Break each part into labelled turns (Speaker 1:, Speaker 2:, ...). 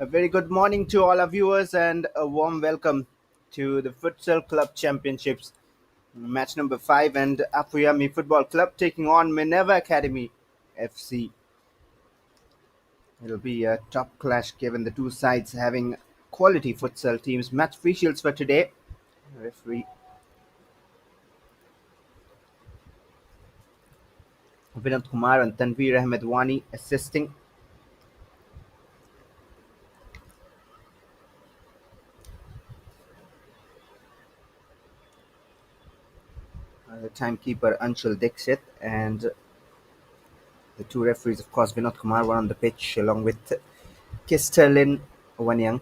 Speaker 1: A very good morning to all our viewers and a warm welcome to the Futsal Club Championships, match number 5, and APHUYEMI Football Club taking on Minerva Academy FC. It'll be a top clash given the two sides having quality futsal teams. Match officials for today: referee Vinod Kumar and Tanveer Ahmed Wani assisting. The timekeeper Anshul Dixit, and the two referees, of course, Vinod Kumar were on the pitch along with Kisterlin Wanyang.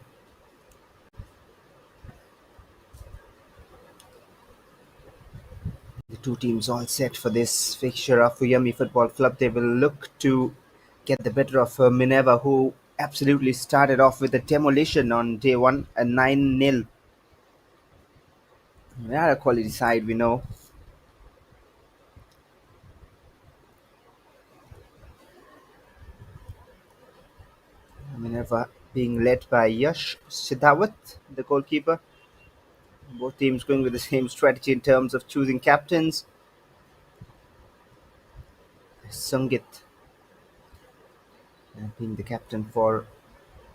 Speaker 1: The two teams all set for this fixture of Fuyami Football Club. They will look to get the better of Minerva, who absolutely started off with a demolition on day one, a 9-0. They are a quality side, we know. Minerva being led by Yash Sidhawat, the goalkeeper. Both teams going with the same strategy in terms of choosing captains. Sungit being the captain for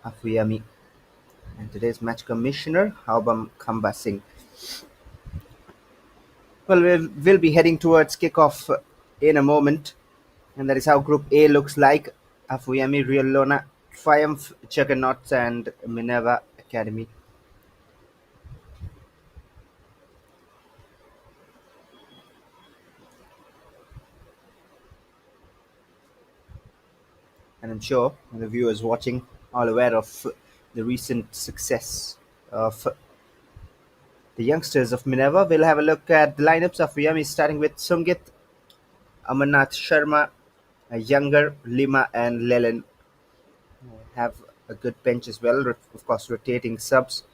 Speaker 1: Afuyami. And today's match commissioner, Haubam Khamba Singh. Well, we'll be heading towards kickoff in a moment, and that is how Group A looks like. Afuyami, Real Lona, Triumph, Juggernauts, and Minerva Academy. And I'm sure the viewers watching are aware of the recent success of the youngsters of Minerva. We'll have a look at the lineups of Afuyami, starting with Sungit, Amarnath Sharma, Younger, Lima, and Lelan. Have a good bench as well, of course, rotating subs.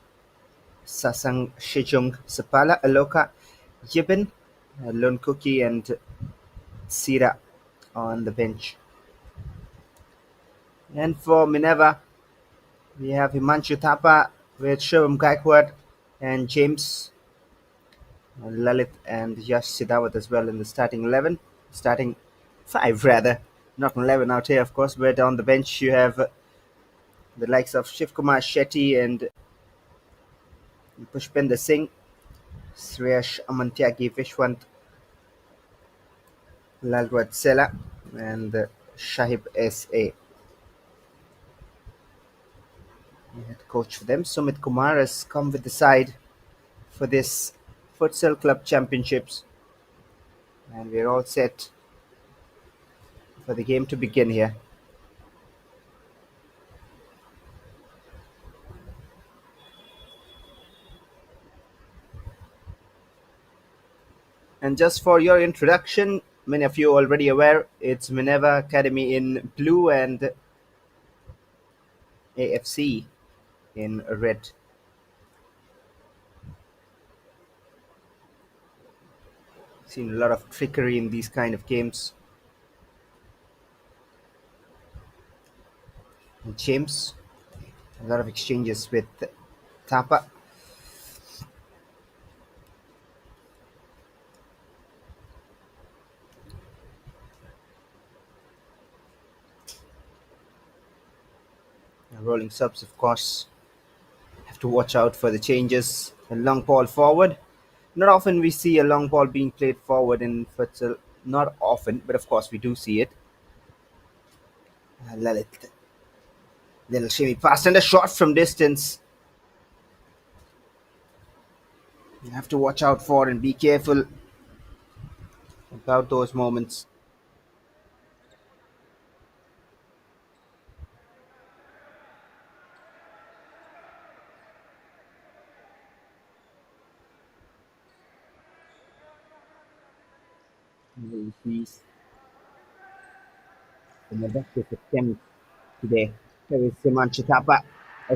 Speaker 1: Sasang Shijung Sapala, Aloka Yibin, Lun Cookie, and Sira on the bench. And for Minerva, we have Himanshu Thapa with Shivam Gaikwad and James Lalit and Yash Sidawat as well in the starting 11. Starting 5 rather, not 11 out here of course, but on the bench you have the likes of Shiv Kumar Shetty and Pushpender Singh, Sreyash Amantyagi Vishwant, Lalraj Sela, and Shahib S.A. The head coach for them, Sumit Kumar, has come with the side for this Futsal Club Championships, and we're all set for the game to begin here. And just for your introduction, many of you already aware, it's Minerva Academy in blue and AFC in red. Seen a lot of trickery in these kind of games. And James, a lot of exchanges with Thapa. Rolling subs, of course. Have to watch out for the changes. A long ball forward. Not often we see a long ball being played forward in futsal. Not often, but of course we do see it. Lalit. Little shimmy pass and a shot from distance. You have to watch out for and be careful about those moments. He's in the best of attempt today. There is Siman Chitapa.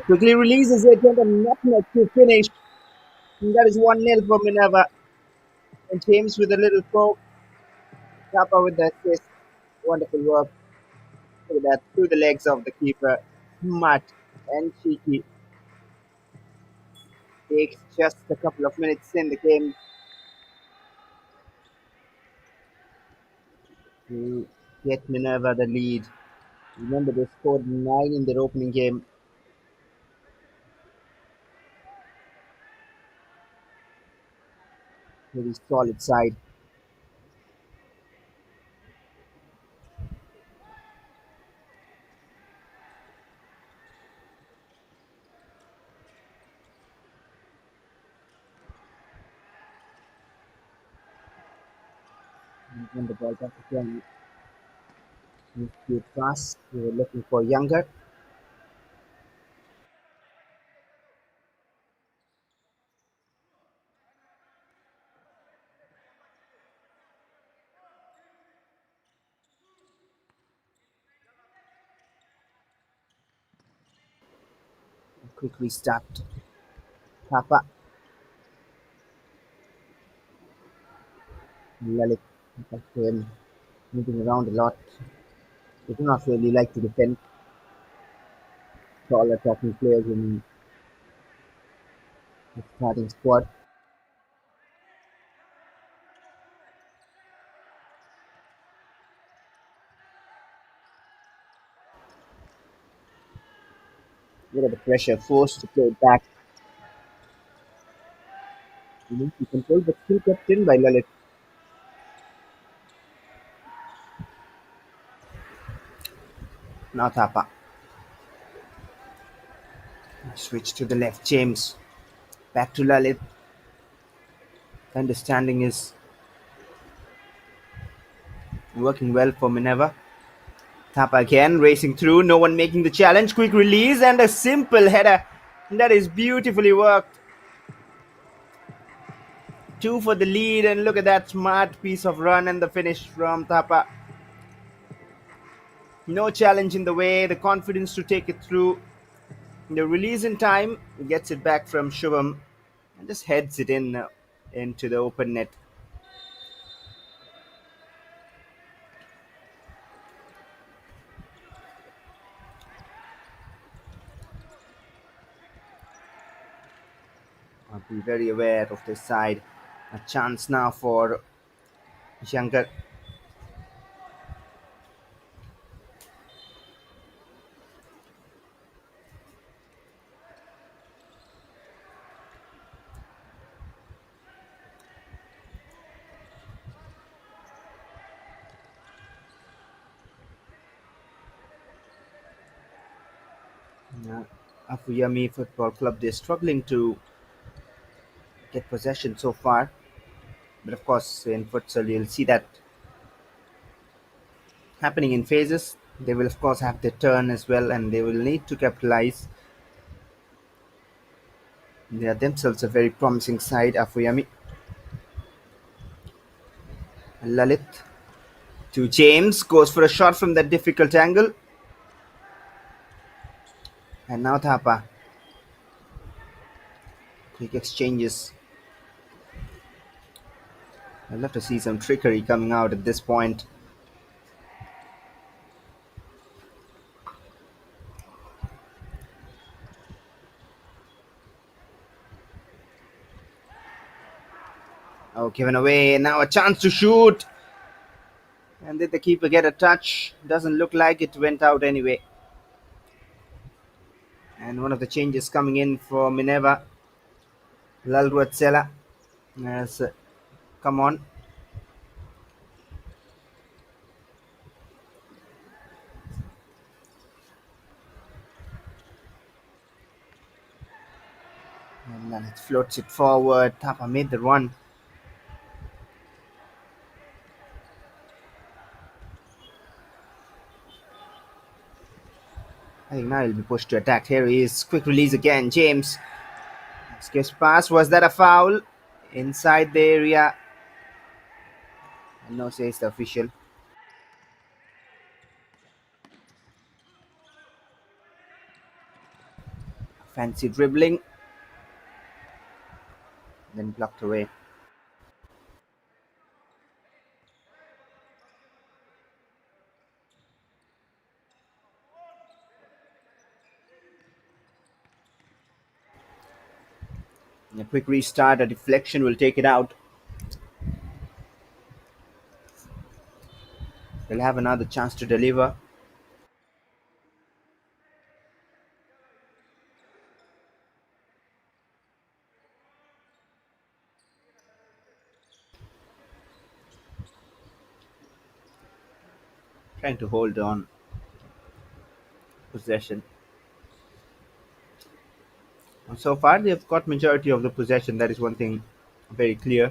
Speaker 1: Quickly releases it and a nutmeg to finish. And that is 1-0 for Minerva. And James with a little throw. Chapa with the assist. Wonderful work. Look at that. Through the legs of the keeper. Smart. And Cheeky takes just a couple of minutes in the game to get Minerva the lead. Remember, they scored 9 in their opening game. Very solid side. And when the ball back again, good pass. We were looking for Younger. Quickly stopped. Papa. Lalit. Back to him. Moving around a lot. They do not really like to defend tall attacking players in the starting squad. Look at the pressure, forced to play it back. You need to control, but still kept in by Lalit. Now Thapa. Switch to the left, James. Back to Lalit. Understanding is working well for Minerva. Thapa again, racing through, no one making the challenge. Quick release and a simple header. That is beautifully worked. Two for the lead, and look at that smart piece of run and the finish from Thapa. No challenge in the way, the confidence to take it through. The release in time gets it back from Shubham and just heads it in into the open net. I'll be very aware of this side. A chance now for Shankar. APHUYEMI Football Club, they're struggling to get possession so far. But of course, in futsal, you'll see that happening in phases. They will, of course, have their turn as well, and they will need to capitalize. They are themselves a very promising side, APHUYEMI. Lalit to James, goes for a shot from that difficult angle. And now Thapa. Quick exchanges. I'd love to see some trickery coming out at this point. Oh, given away. Now a chance to shoot. And did the keeper get a touch? Doesn't look like it went out anyway. And one of the changes coming in for Minerva. Lalruatsela has come on. And then it floats it forward. Thapa made the run. I think now he'll be pushed to attack. Here he is. Quick release again. James. Skips pass. Was that a foul? Inside the area. No, says the official. Fancy dribbling. Then blocked away. A quick restart, a deflection will take it out. They'll have another chance to deliver. Trying to hold on possession. And so far, they've got majority of the possession. That is one thing very clear.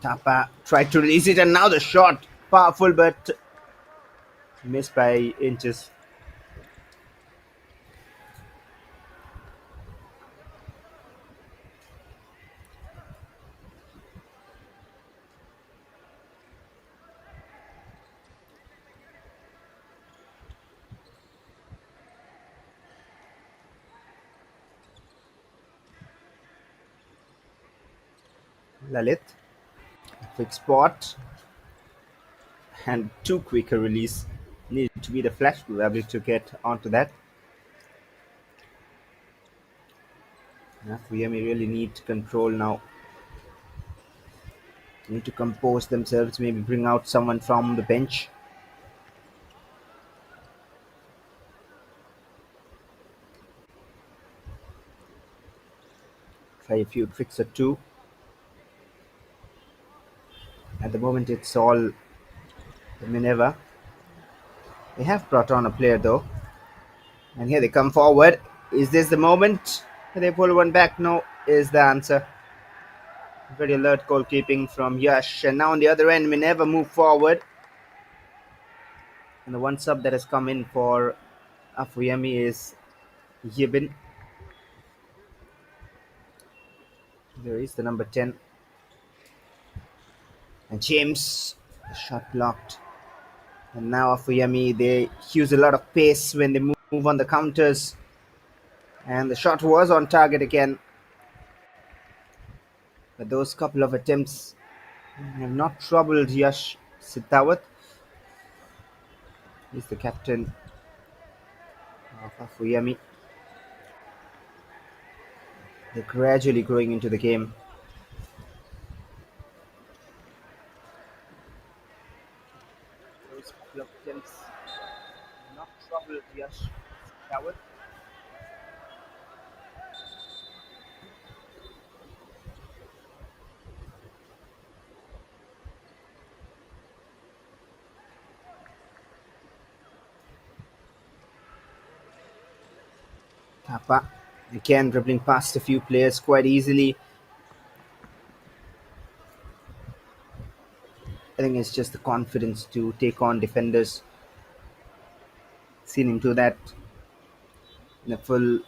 Speaker 1: Tapa tried to release it, and now the shot. Powerful, but missed by inches. Lalit. Quick spot. And too quick a release. Needed to be the flash probably to get onto that. APHUYEMI really need control now. Need to compose themselves, maybe bring out someone from the bench. Try a few tricks or two. At the moment, it's all Minerva. They have brought on a player though. And here they come forward. Is this the moment? They pull one back. No, is the answer. Very alert goalkeeping from Yash. And now on the other end, Minerva move forward. And the one sub that has come in for APHUYEMI is Yibin. There is the number 10. And James, the shot blocked. And now APHUYEMI, they use a lot of pace when they move on the counters. And the shot was on target again. But those couple of attempts have not troubled Yash Sitawat. He's the captain of APHUYEMI. They're gradually growing into the game. Those couple of attempts have not troubled Yash Sitawat. Tapa again dribbling past a few players quite easily. I think it's just the confidence to take on defenders. Seen him do that in a full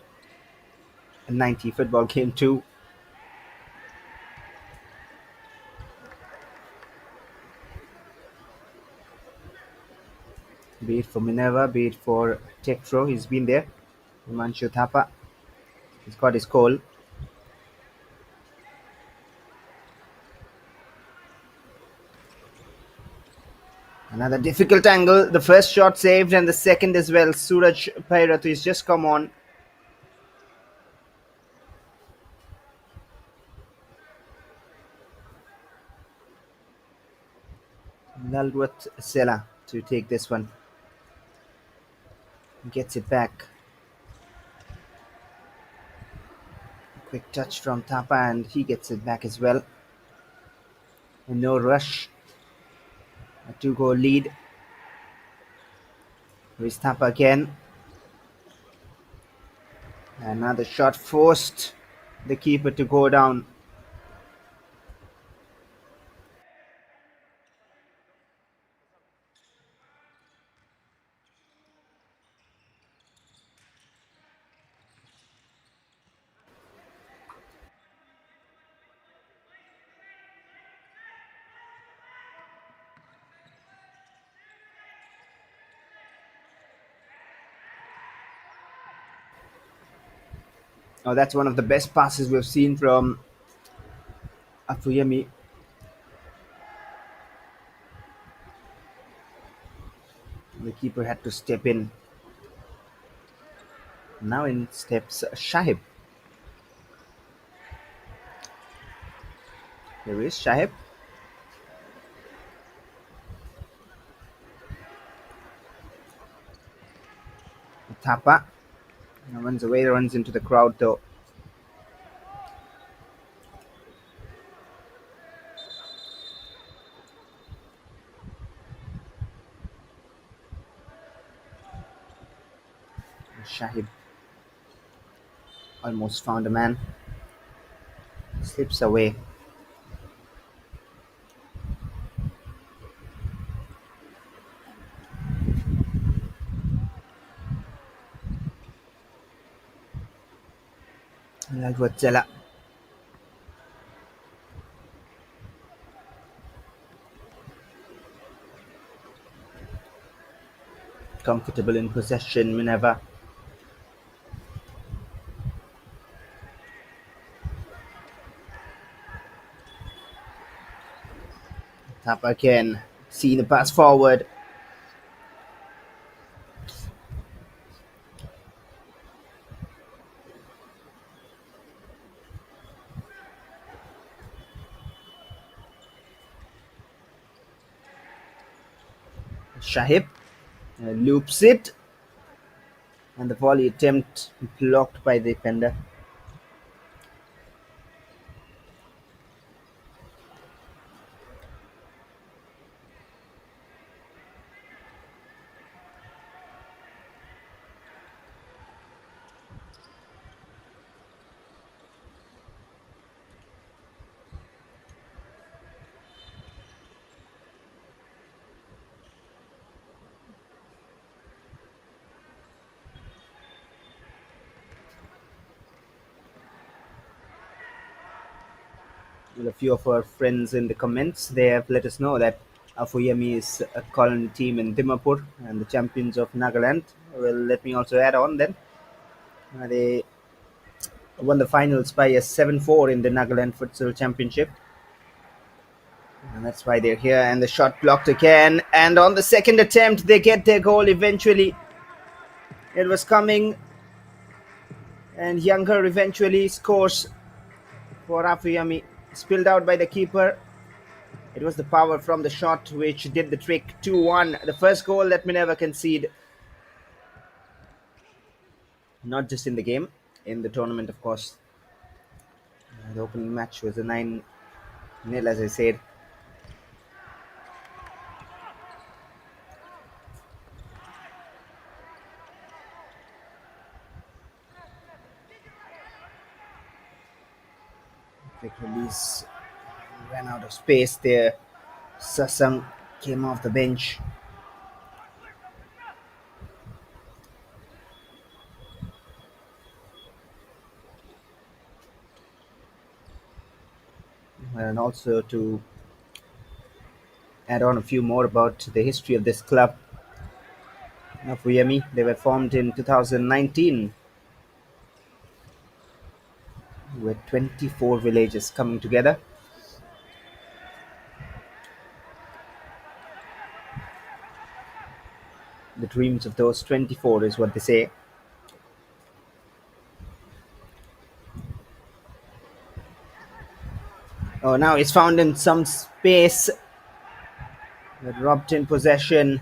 Speaker 1: 90 football game too. Be it for Minerva, be it for Tektro, he's been there. Himanshu Thapa, he's got his goal. Another difficult angle. The first shot saved and the second as well. Suraj Pairatu has just come on. Nalwat Sela to take this one. Gets it back. Quick touch from Thapa and he gets it back as well. And no rush. A 2-goal lead. Here's Thapa again. Another shot forced the keeper to go down. Oh, that's one of the best passes we've seen from APHUYEMI. The keeper had to step in. Now in steps Shahib. Here is Shahib. Thapa runs away, runs into the crowd though. Shahib almost found a man. Slips away. Lalwadzela. Comfortable in possession, Minerva. Thapa again. See the pass forward. Shahib loops it. And the volley attempt blocked by the defender. Well, a few of our friends in the comments, they have let us know that APHUYEMI is a colony team in Dimapur and the champions of Nagaland. Well, let me also add on then. They won the finals by a 7-4 in the Nagaland Futsal Championship. And that's why they're here. And the shot blocked again. And on the second attempt, they get their goal eventually. It was coming. And Younger eventually scores for APHUYEMI. Spilled out by the keeper. It was the power from the shot which did the trick. 2-1. The first goal that Minerva concede. Not just in the game, in the tournament, of course. The opening match was a 9-0, as I said. Quick release. Ran out of space there. Sasang came off the bench. And also to add on a few more about the history of this club, APHUYEMI, they were formed in 2019 with 24 villages coming together. The dreams of those 24 is what they say. Oh, now it's found in some space. Robbed in possession.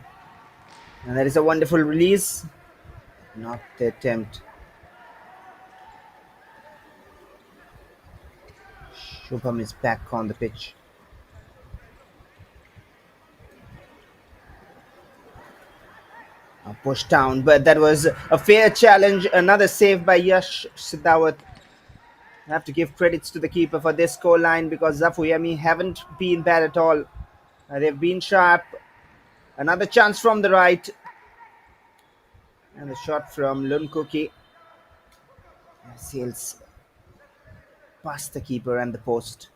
Speaker 1: And that is a wonderful release. Not the attempt. Shubham is back on the pitch. Pushed down, but that was a fair challenge. Another save by Yash Siddhawat. I have to give credits to the keeper for this scoreline because APHUYEMI haven't been bad at all. They've been sharp. Another chance from the right. And the shot from Lunkuki sails past the keeper and the post.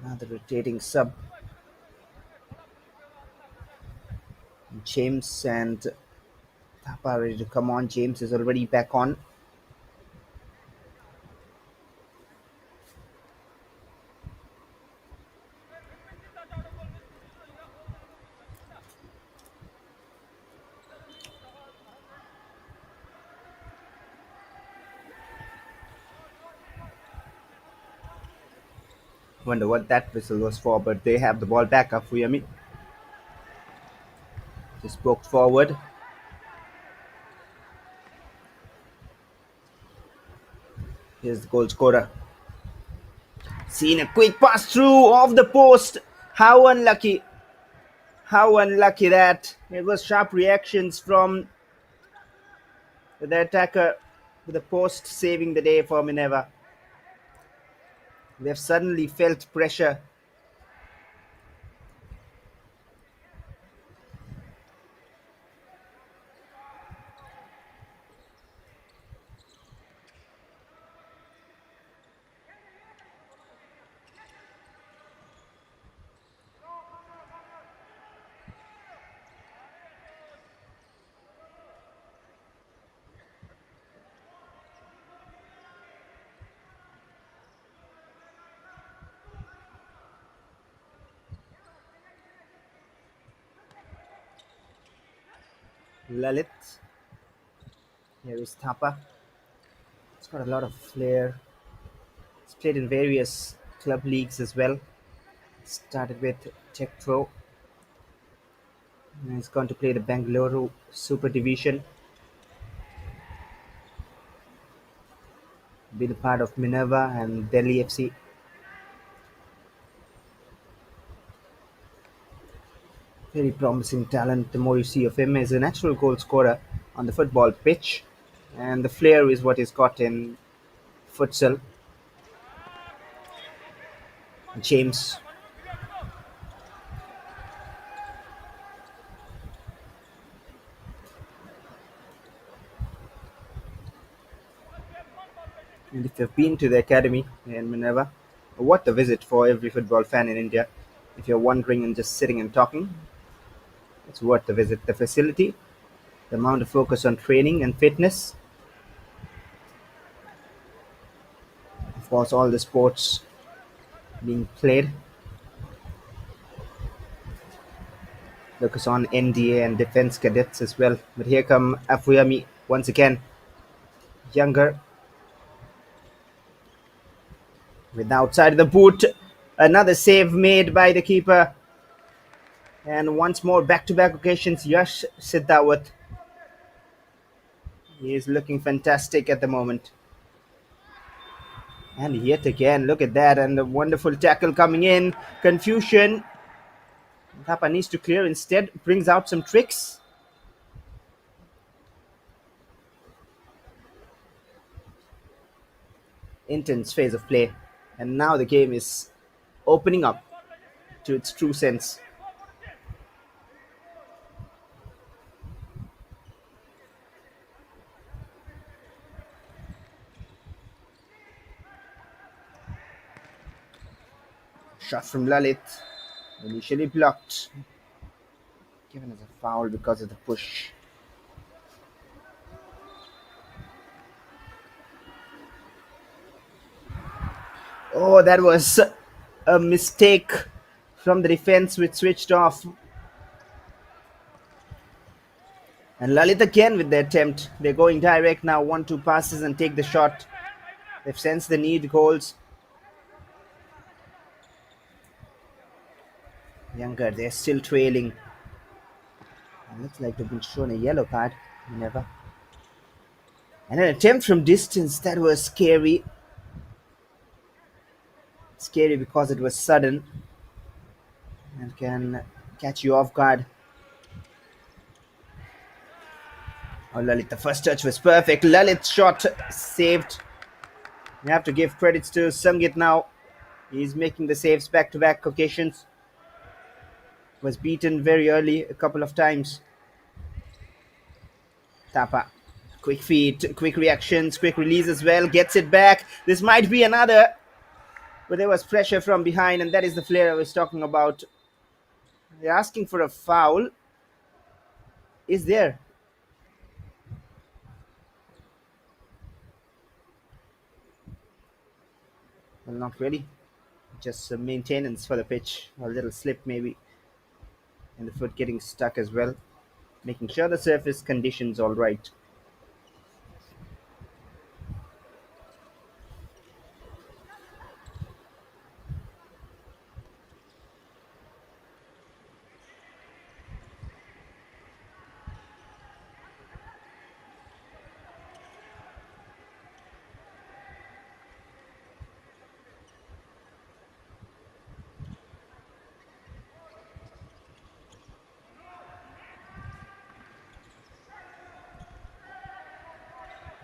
Speaker 1: Another rotating sub. James and Thapa ready to come on. James is already back on. Wonder what that whistle was for, but they have the ball back up. Fuyami just poked forward. Here's the goal scorer. Seen a quick pass through off the post. How unlucky. How unlucky that. It was sharp reactions from the attacker with the post saving the day for Minerva. They've suddenly felt pressure. Lalit. Here is Thapa. He's got a lot of flair. He's played in various club leagues as well. Started with Tech Pro. And he's gone to play the Bangalore Super Division. Been a part of Minerva and Delhi FC. Very promising talent. The more you see of him, is a natural goal scorer on the football pitch, and the flair is what he's got in futsal. James. And if you've been to the academy in Minerva, what a visit for every football fan in India. If you're wondering and just sitting and talking, it's worth the visit. The facility, the amount of focus on training and fitness, of course, all the sports being played, focus on NDA and defense cadets as well. But here come APHUYEMI once again, younger, with the outside of the boot. Another save made by the keeper. And once more, back-to-back occasions, Yash Siddhawat. He is looking fantastic at the moment. And yet again, look at that, and a wonderful tackle coming in. Confusion. Thapa needs to clear, instead brings out some tricks. Intense phase of play. And now the game is opening up to its true sense. Shot from Lalit. Initially blocked. Given as a foul because of the push. Oh, that was a mistake from the defense, which switched off. And Lalit again with the attempt. They're going direct now, 1-2 passes and take the shot. They've sensed the need goals. Younger, they're still trailing. It looks like they've been shown a yellow card. Never. And an attempt from distance, that was scary. Scary because it was sudden and can catch you off guard. Oh, Lalit, the first touch was perfect. Lalit's shot saved. You have to give credits to Sangit now. He's making the saves back-to-back occasions. Was beaten very early a couple of times. Thapa. Quick feet, quick reactions, quick release as well. Gets it back. This might be another. But there was pressure from behind, and that is the flair I was talking about. They're asking for a foul. Is there? Well, not really. Just some maintenance for the pitch. A little slip maybe. And the foot getting stuck as well. Making sure the surface conditions all right.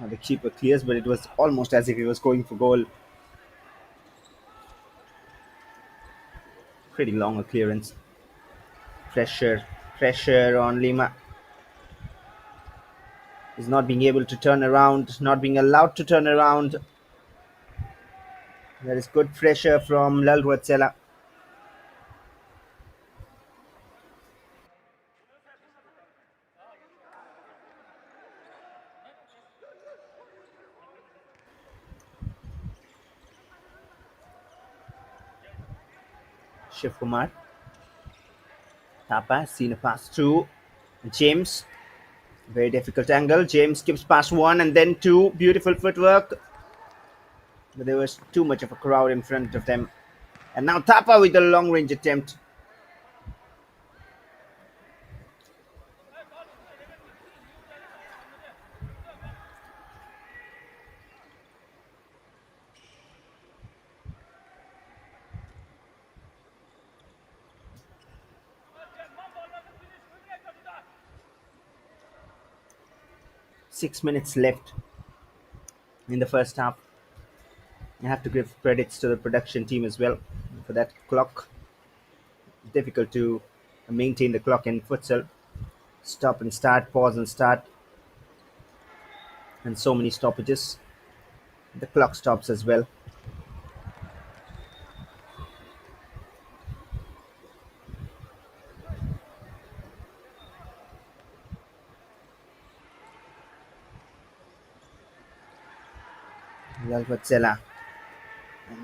Speaker 1: The keeper clears, but it was almost as if he was going for goal. Pretty long a clearance. Pressure, pressure on Lima. He's not being able to turn around, not being allowed to turn around. There is good pressure from Lalruatsela. Shiv Kumar. Tapa seen a pass through. James. Very difficult angle. James skips past one and then two. Beautiful footwork. But there was too much of a crowd in front of them. And now Tapa with a long range attempt. 6 minutes left in the first half. You have to give credits to the production team as well for that clock. Difficult to maintain the clock in futsal. Stop and start, pause and start, and so many stoppages. The clock stops as well. Lalvatsela,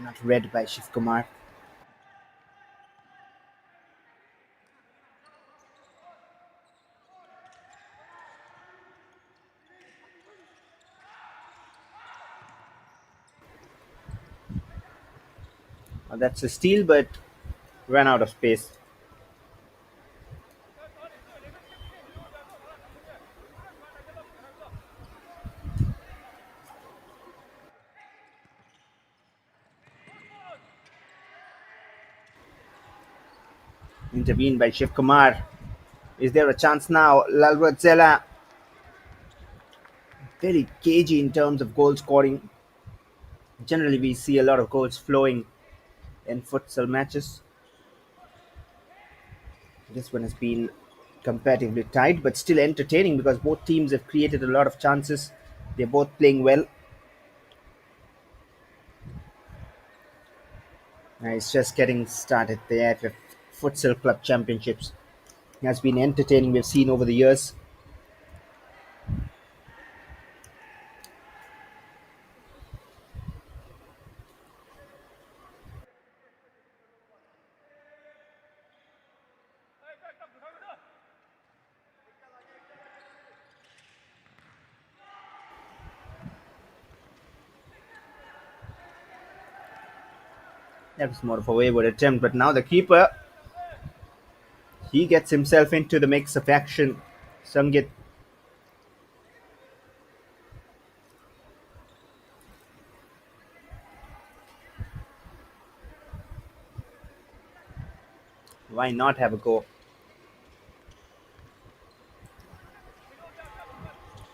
Speaker 1: not read by Shiv Kumar. That's a steal, but ran out of space. Intervened by Shiv Kumar. Is there a chance now? Lalvatsela, very cagey in terms of goal scoring. Generally, we see a lot of goals flowing in futsal matches. This one has been comparatively tight, but still entertaining because both teams have created a lot of chances. They're both playing well. It's just getting started. The AIFF Futsal Club Championships has been entertaining. We've seen over the years. That was more of a wayward attempt, but now the keeper, he gets himself into the mix of action. Sangit, why not have a go?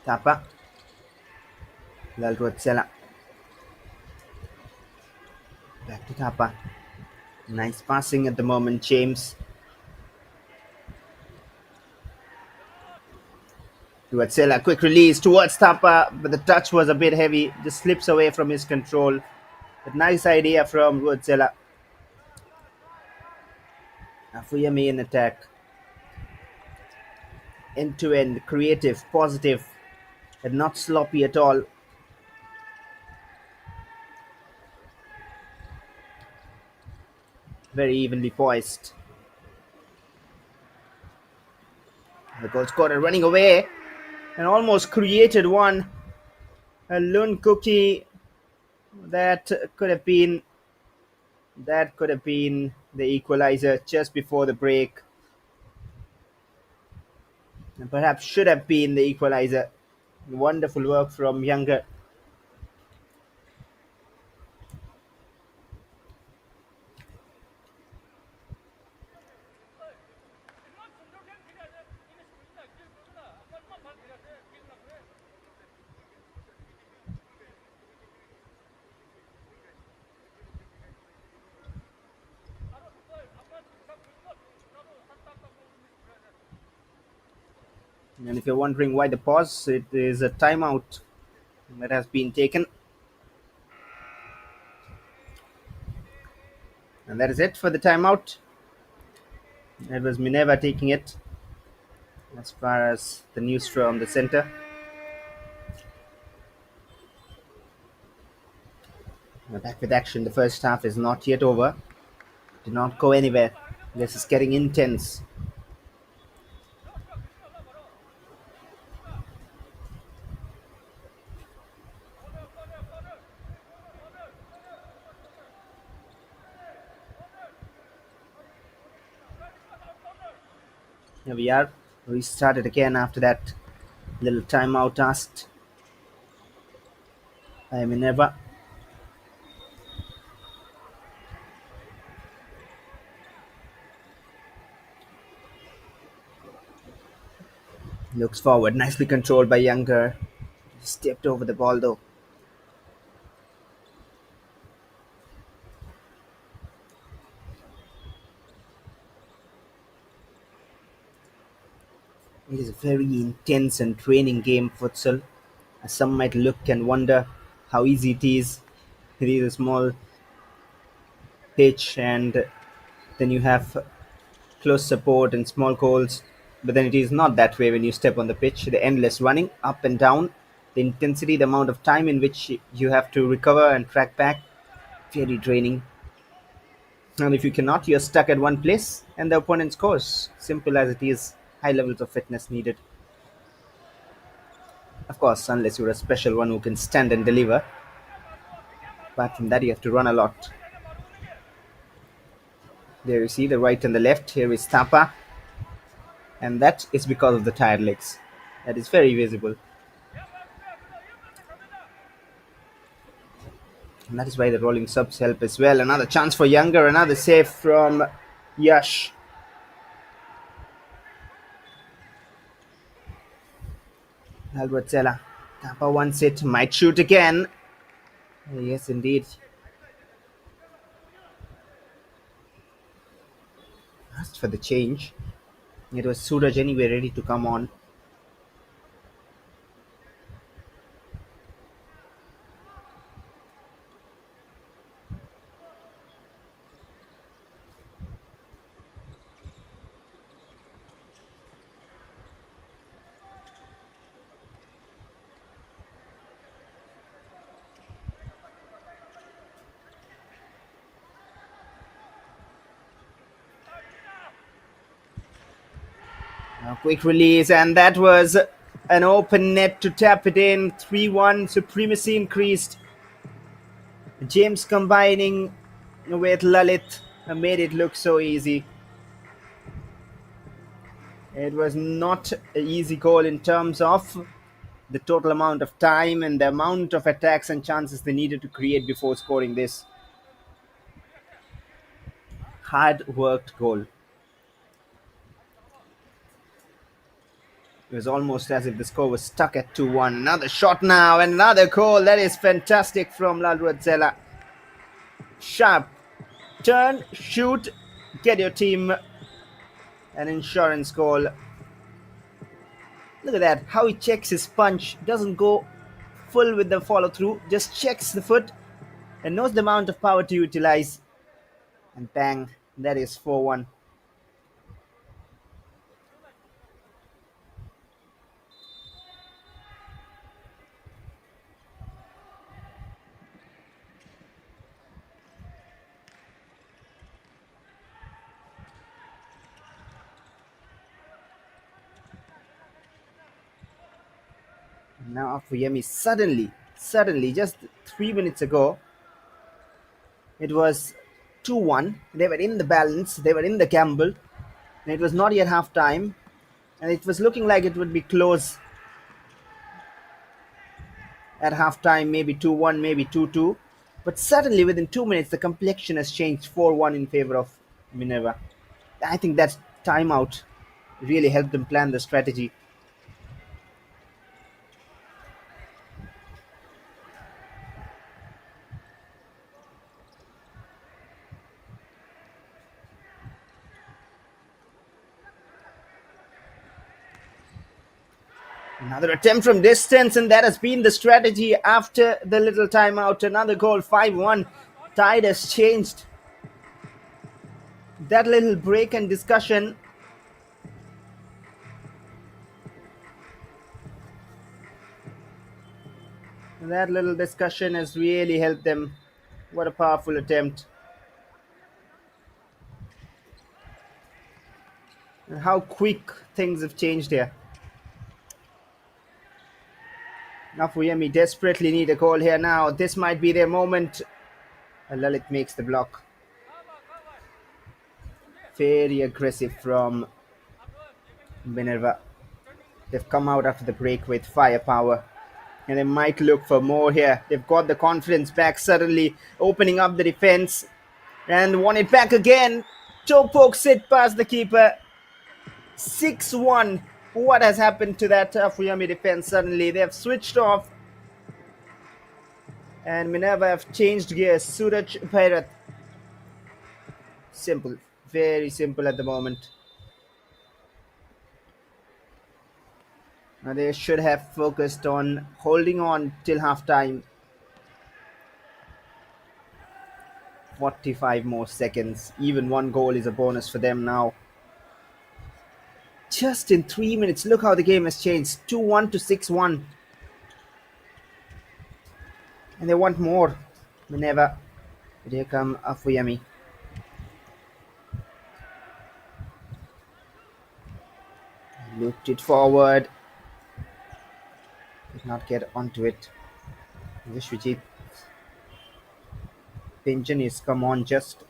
Speaker 1: Tapa, Lalruatsela, back to Tapa. Nice passing at the moment, James. Ruatsela, quick release towards Tapa, but the touch was a bit heavy, just slips away from his control. But nice idea from Ruatsela. APHUYEMI in attack. End to end, creative, positive, and not sloppy at all. Very evenly poised. The goal scorer running away and almost created one. A Lun Cookie that could have been the equalizer just before the break. And perhaps should have been the equalizer. Wonderful work from Younger. And if you're wondering why the pause, it is a timeout that has been taken. And that is it for the timeout. It was Minerva taking it as far as the news from the center. We're back with action. The first half is not yet over. Did not go anywhere. This is getting intense. Here we are. We started again after that little timeout asked by Minerva. Looks forward. Nicely controlled by Younger. Stepped over the ball though. It is a very intense and training game, futsal. Some might look and wonder how easy it is. It is a small pitch, and then you have close support and small goals. But then it is not that way when you step on the pitch. The endless running up and down, the intensity, the amount of time in which you have to recover and track back, very draining. And if you cannot, you're stuck at one place and the opponent scores. Simple as it is, high levels of fitness needed. Of course, unless you're a special one who can stand and deliver. Apart from that, you have to run a lot. There you see the right and the left. Here is Tapa, and that is because of the tired legs. That is very visible. And that is why the rolling subs help as well. Another chance for Younger, another save from Yash. Albertella. Tapa wants it, might shoot again. Yes, indeed. Asked for the change. It was Suraj anyway ready to come on. A quick release, and that was an open net to tap it in. 3-1, supremacy increased. James combining with Lalit made it look so easy. It was not an easy goal in terms of the total amount of time and the amount of attacks and chances they needed to create before scoring this. Hard worked goal. It was almost as if the score was stuck at 2-1. Another shot now, and another goal. That is fantastic from Lalruadzela. Sharp. Turn, shoot, get your team an insurance goal. Look at that, how he checks his punch. Doesn't go full with the follow through, just checks the foot and knows the amount of power to utilize. And bang, that is 4-1. Now APHUYEMI suddenly, just 3 minutes ago, it was 2-1. They were in the balance, they were in the gamble, and it was not yet half time, and it was looking like it would be close at half time, maybe 2-1, maybe 2-2. But suddenly, within 2 minutes, the complexion has changed 4-1 in favor of Minerva. I think that timeout really helped them plan the strategy. Another attempt from distance, and that has been the strategy after the little timeout. Another goal, 5-1. Tide has changed. That little break and discussion, has really helped them. What a powerful attempt. And how quick things have changed here. APHUYEMI desperately need a goal here now. This might be their moment. Lalit makes the block. Very aggressive from Minerva. They've come out after the break with firepower. And they might look for more here. They've got the confidence back suddenly, opening up the defense. And won it back again. Toe pokes it past the keeper. 6-1. What has happened to that APHUYEMI defense suddenly? They have switched off. And Minerva have changed gears. Suraj Bhairath. Simple. Very simple at the moment. Now they should have focused on holding on till halftime. 45 more seconds. Even one goal is a bonus for them now. Just in 3 minutes, look how the game has changed. 2-1 to 6-1. And they want more. Minerva. But here come APHUYEMI. Looped it forward. Did not get onto it. Vishwajit Pinjan is come on just.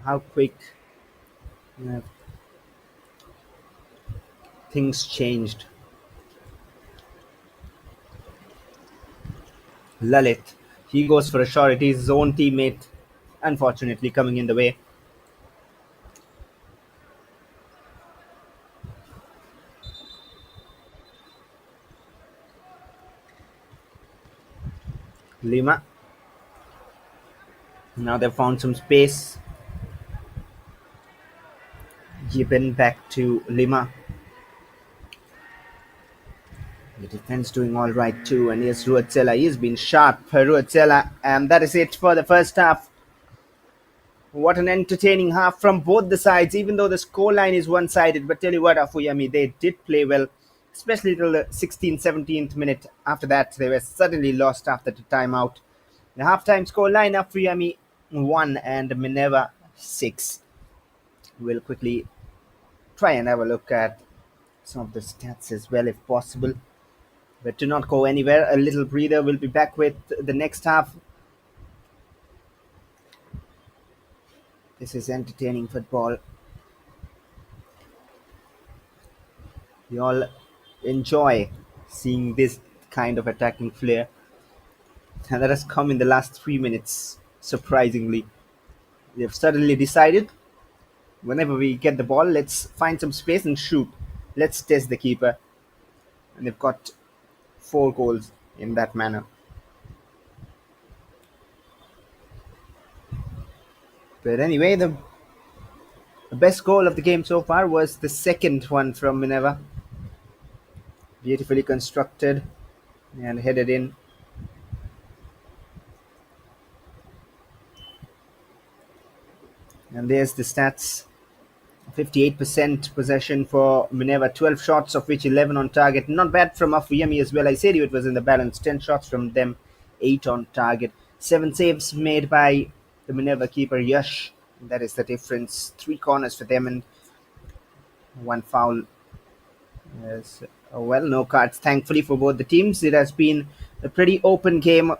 Speaker 1: How quick uh, things changed. Lalit. He goes for a shot. It is his own teammate, unfortunately, coming in the way. Lima. Now they've found some space. Gibbon back to Lima. The defense doing all right too. And here's Ruatsela. He's been sharp, Ruatsela. And that is it for the first half. What an entertaining half from both the sides, even though the scoreline is one-sided. But tell you what, APHUYEMI, they did play well, especially till the 16th, 17th minute. After that, they were suddenly lost after the timeout. The halftime scoreline, APHUYEMI 1 and Minerva 6. We'll quickly try and have a look at some of the stats as well, if possible. But do not go anywhere. A little breather. We'll be back with the next half. This is entertaining football. We all enjoy seeing this kind of attacking flair. And that has come in the last 3 minutes, surprisingly. They've suddenly decided whenever we get the ball, let's find some space and shoot. Let's test the keeper. And they've got 4 goals in that manner. But anyway, the best goal of the game so far was the second one from Minerva. Beautifully constructed and headed in. And there's the stats. 58% possession for Minerva, 12 shots of which 11 on target. Not bad from APHUYEMI as well. I said it was in the balance. 10 shots from them, 8 on target. 7 saves made by the Minerva keeper Yash. That is the difference. 3 corners for them and 1 foul. Yes. Well, no cards thankfully for both the teams. It has been a pretty open game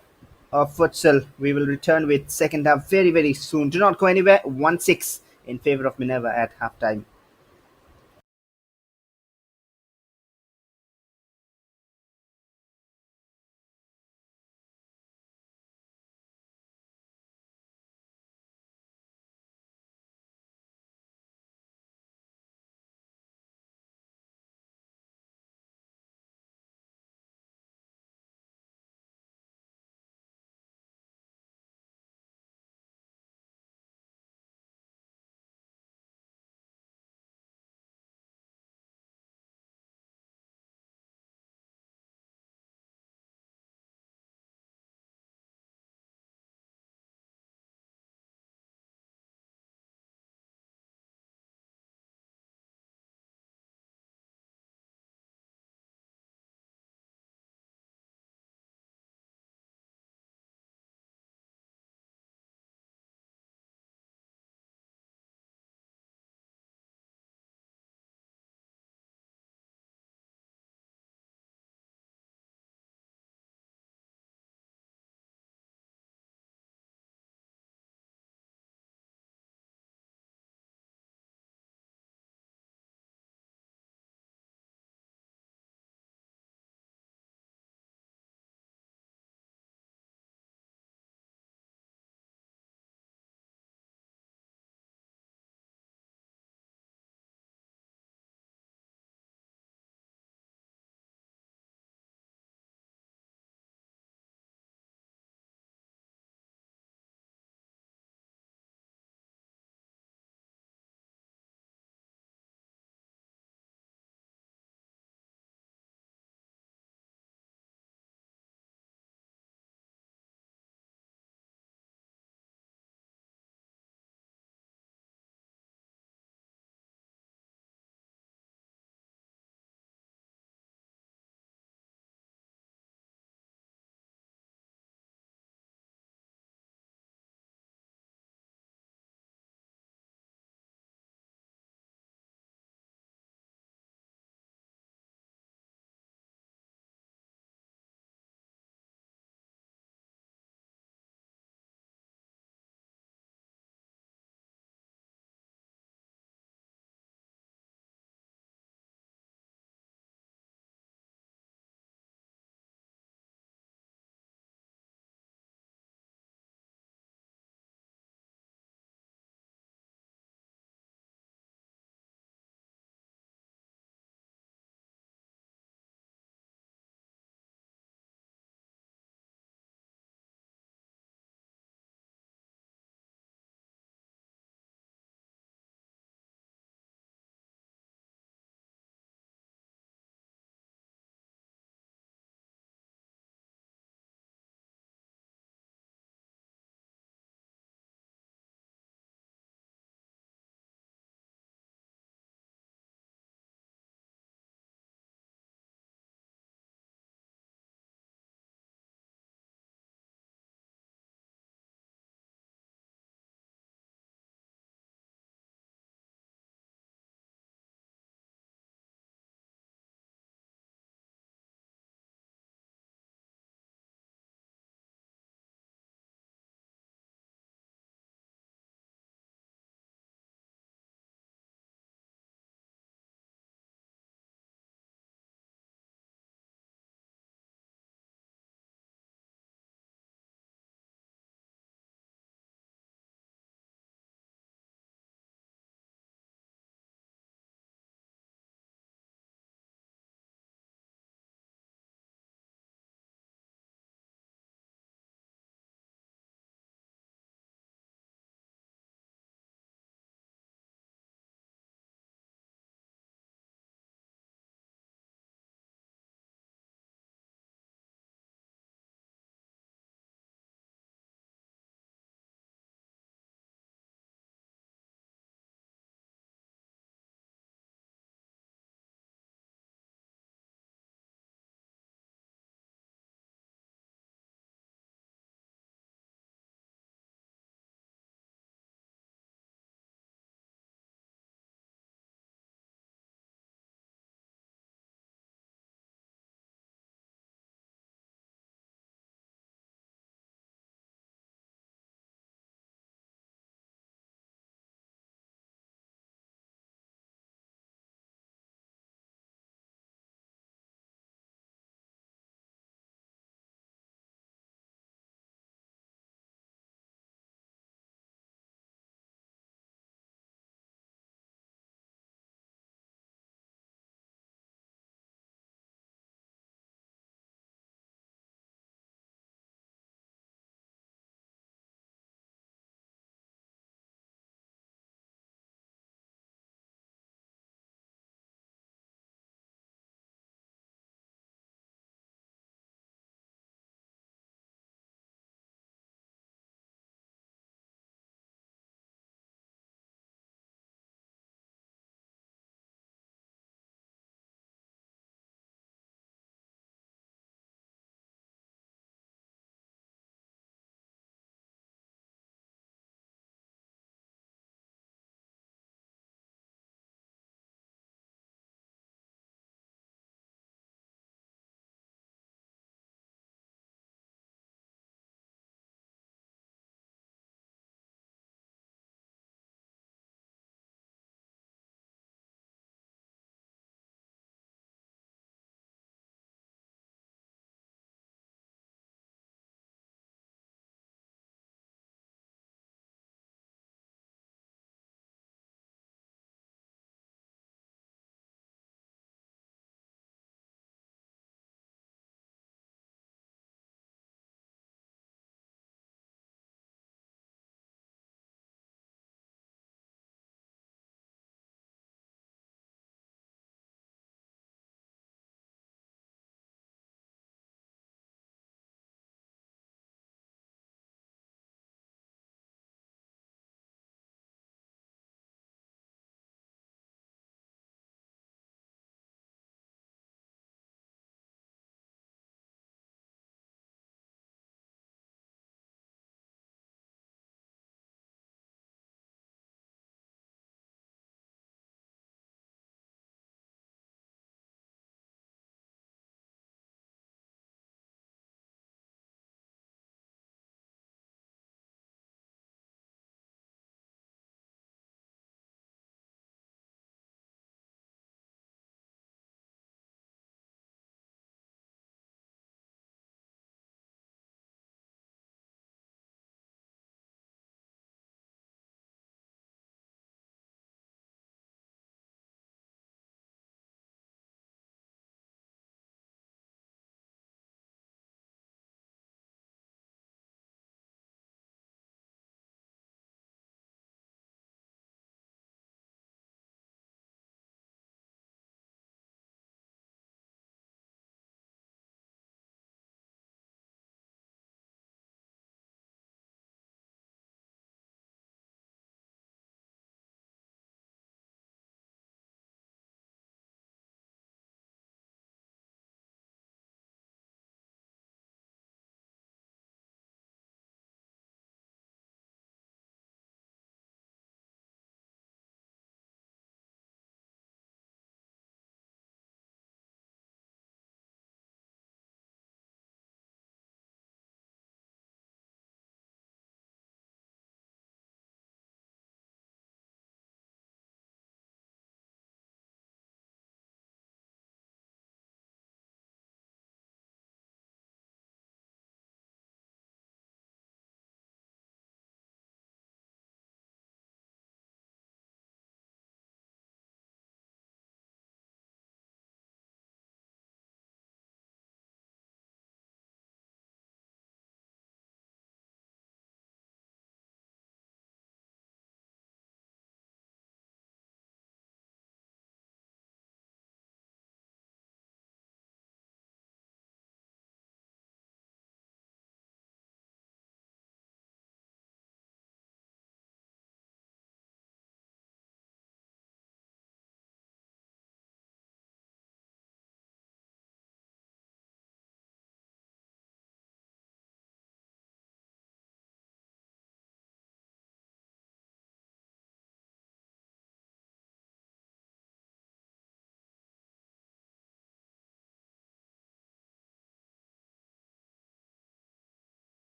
Speaker 1: of Futsal. We will return with second half very, very soon. Do not go anywhere. 1-6 in favor of Minerva at halftime.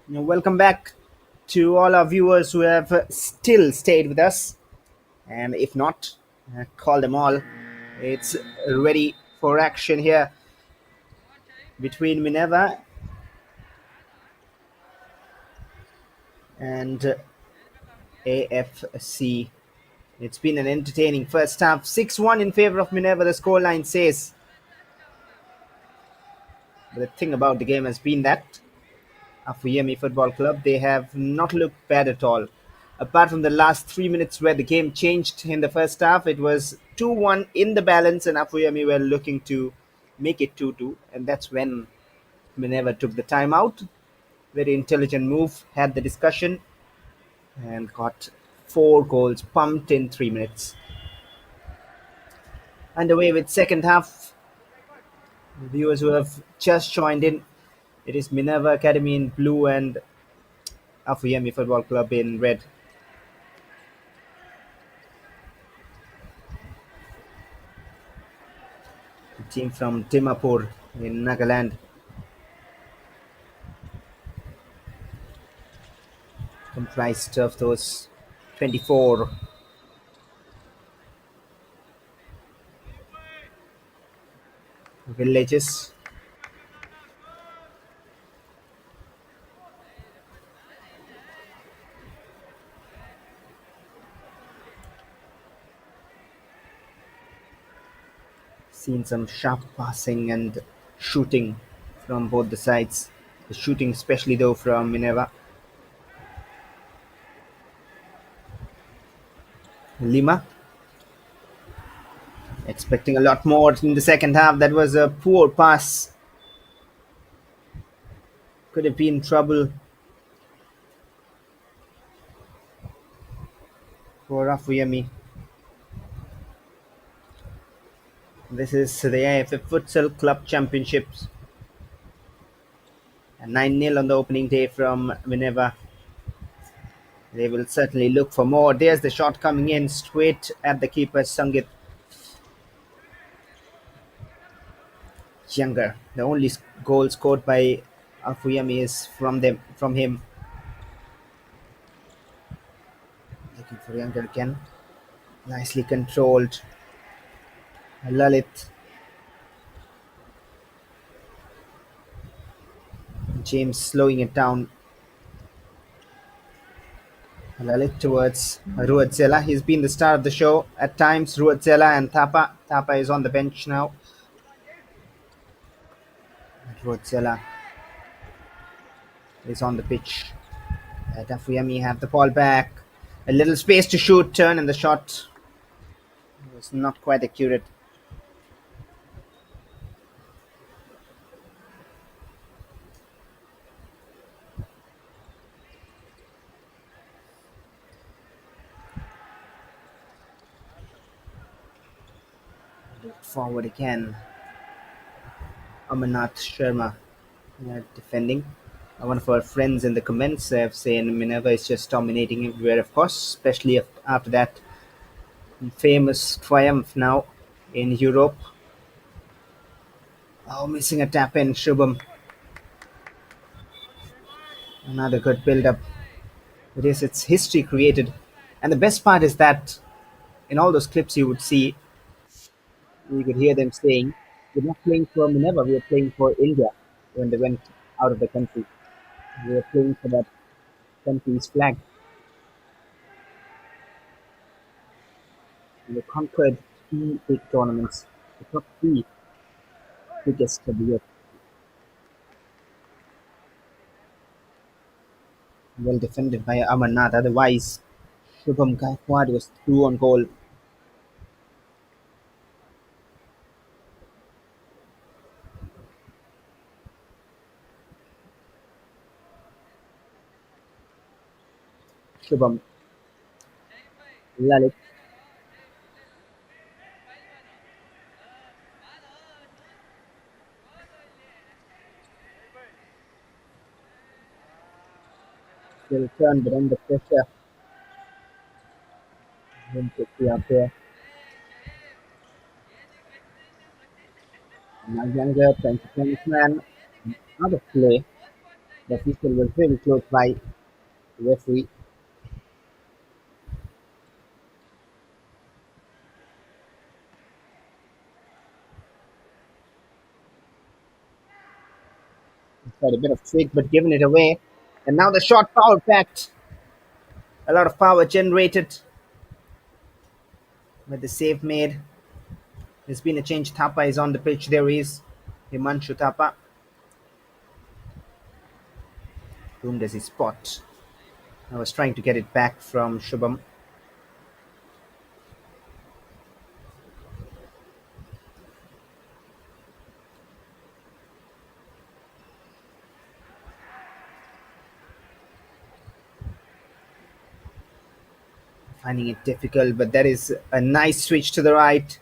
Speaker 1: Welcome back to all our viewers who have still stayed with us, and if not, call them all. It's ready for action here between Minerva and AFC. It's been an entertaining first half, 6-1 in favor of Minerva, the scoreline says. But the thing about the game has been that APHUYEMI Football Club, they have not looked bad at all. Apart from the last 3 minutes where the game changed in the first half, it was 2-1 in the balance, and APHUYEMI were looking to make it 2-2. And that's when Minerva took the timeout. Very intelligent move, had the discussion, and got 4 goals pumped in 3 minutes. Underway with second half. Viewers who have just joined in, it is Minerva Academy in blue and APHUYEMI Football Club in red. The team from Dimapur in Nagaland, comprised of those 24 villages. Seen some sharp passing and shooting from both the sides. The shooting, especially though, from Minerva. Lima, expecting a lot more in the second half. That was a poor pass. Could have been trouble for APHUYEMI. This is the AIFF Futsal Club Championships. 9-0 on the opening day from Minerva. They will certainly look for more. There's the shot coming in straight at the keeper, Sangit Younger. The only goal scored by APHUYEMI is from him. Looking for Younger again. Nicely controlled. Lalit. James slowing it down. Lalit towards Ruatzela. He's been the star of the show at times. Ruatzela and Thapa. Thapa is on the bench now. Ruatzela is on the pitch. APHUYEMI have the ball back. A little space to shoot, turn, and the shot was not quite accurate. Forward again. Amarnath Sharma defending. One of our friends in the comments have saying Minerva is just dominating everywhere, of course, especially after that famous triumph now in Europe. Oh, missing a tap in, Shubham. Another good build up. It's history created. And the best part is that in all those clips you would see, you could hear them saying, we're not playing for Minerva, we are playing for India when they went out of the country. We are playing for that country's flag. We conquered 3 big tournaments, the top 3 biggest of the year. Well defended by Amarnath. Otherwise, Shubham Gaikwad was through on goal. Shubham, Lalit, will turn, but under pressure, win quickly out there. Now Younger trying to turn his man out of play. The whistle was very close by the referee. It's got a bit of trick, but giving it away. And now the shot power packed. A lot of power generated with the save made. There's been a change. Thapa is on the pitch. There is Himanshu Thapa. Whom does he spot? I was trying to get it back from Shubham. Finding it difficult, but that is a nice switch to the right.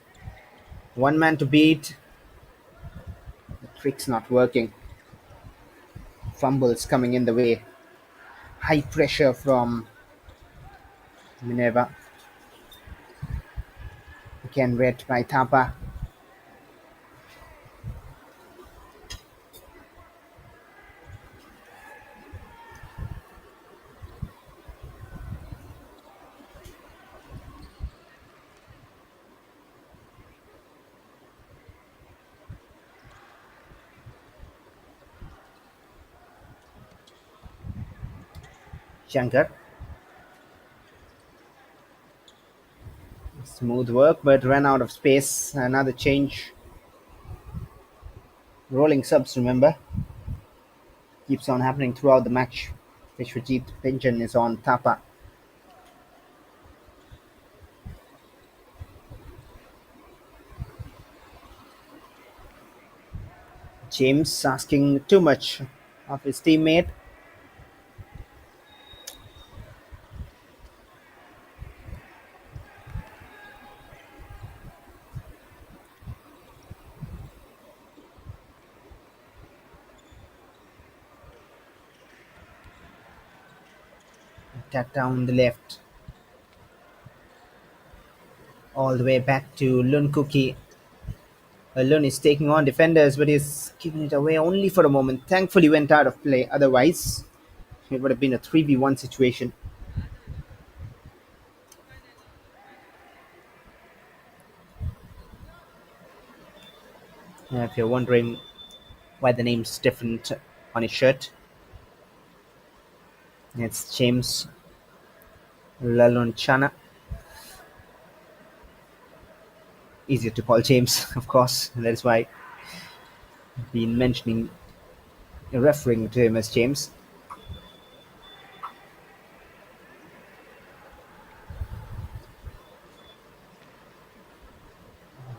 Speaker 1: One man to beat. The trick's not working. Fumbles coming in the way. High pressure from Minerva. Again read by Thapa. Shankar. Smooth work, but ran out of space. Another change. Rolling subs, remember. Keeps on happening throughout the match. Vishwajit Pinjan is on Thapa. James asking too much of his teammate. Attack down the left. All the way back to Lun Kuki. Lun is taking on defenders, but he's giving it away only for a moment. Thankfully went out of play. Otherwise, it would have been a 3v1 situation. If you're wondering why the name's different on his shirt, it's James Lalonchana. Easier to call James, of course. That's why I've been mentioning, referring to him as James.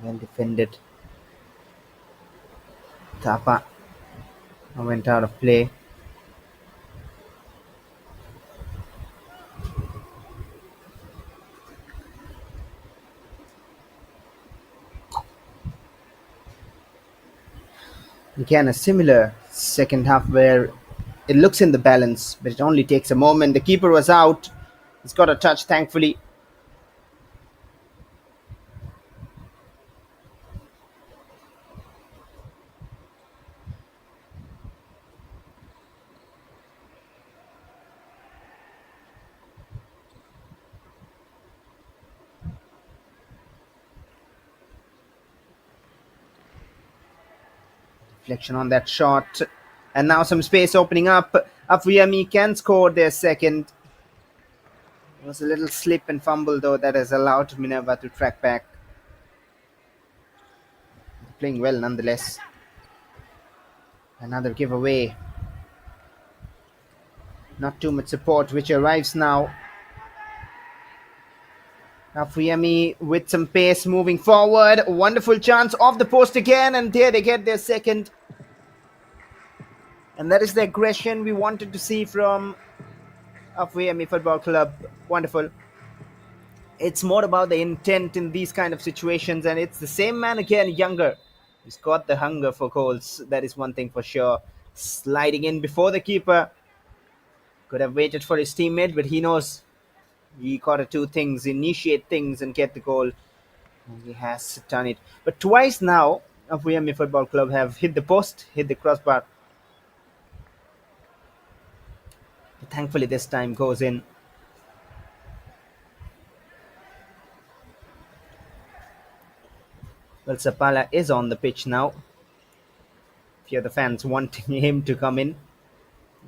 Speaker 1: Well defended. Thapa went out of play. Again, a similar second half where it looks in the balance, but it only takes a moment. The keeper was out. He's got a touch, thankfully. Deflection on that shot. And now some space opening up. APHUYEMI can score their second. It was a little slip and fumble, though, that has allowed Minerva to track back. Playing well nonetheless. Another giveaway. Not too much support, which arrives now. APHUYEMI with some pace moving forward. Wonderful chance off the post again, and there they get their second. And that is the aggression we wanted to see from APHUYEMI Football Club. Wonderful. It's more about the intent in these kind of situations, and it's the same man again, younger. He's got the hunger for goals. That is one thing for sure. Sliding in before the keeper. Could have waited for his teammate, but he knows he got to do things, initiate things, and get the goal. And he has done it. But twice now, APHUYEMI Football Club have hit the post, hit the crossbar. Thankfully, this time goes in. Well, Sapala is on the pitch now. Few of the fans wanting him to come in.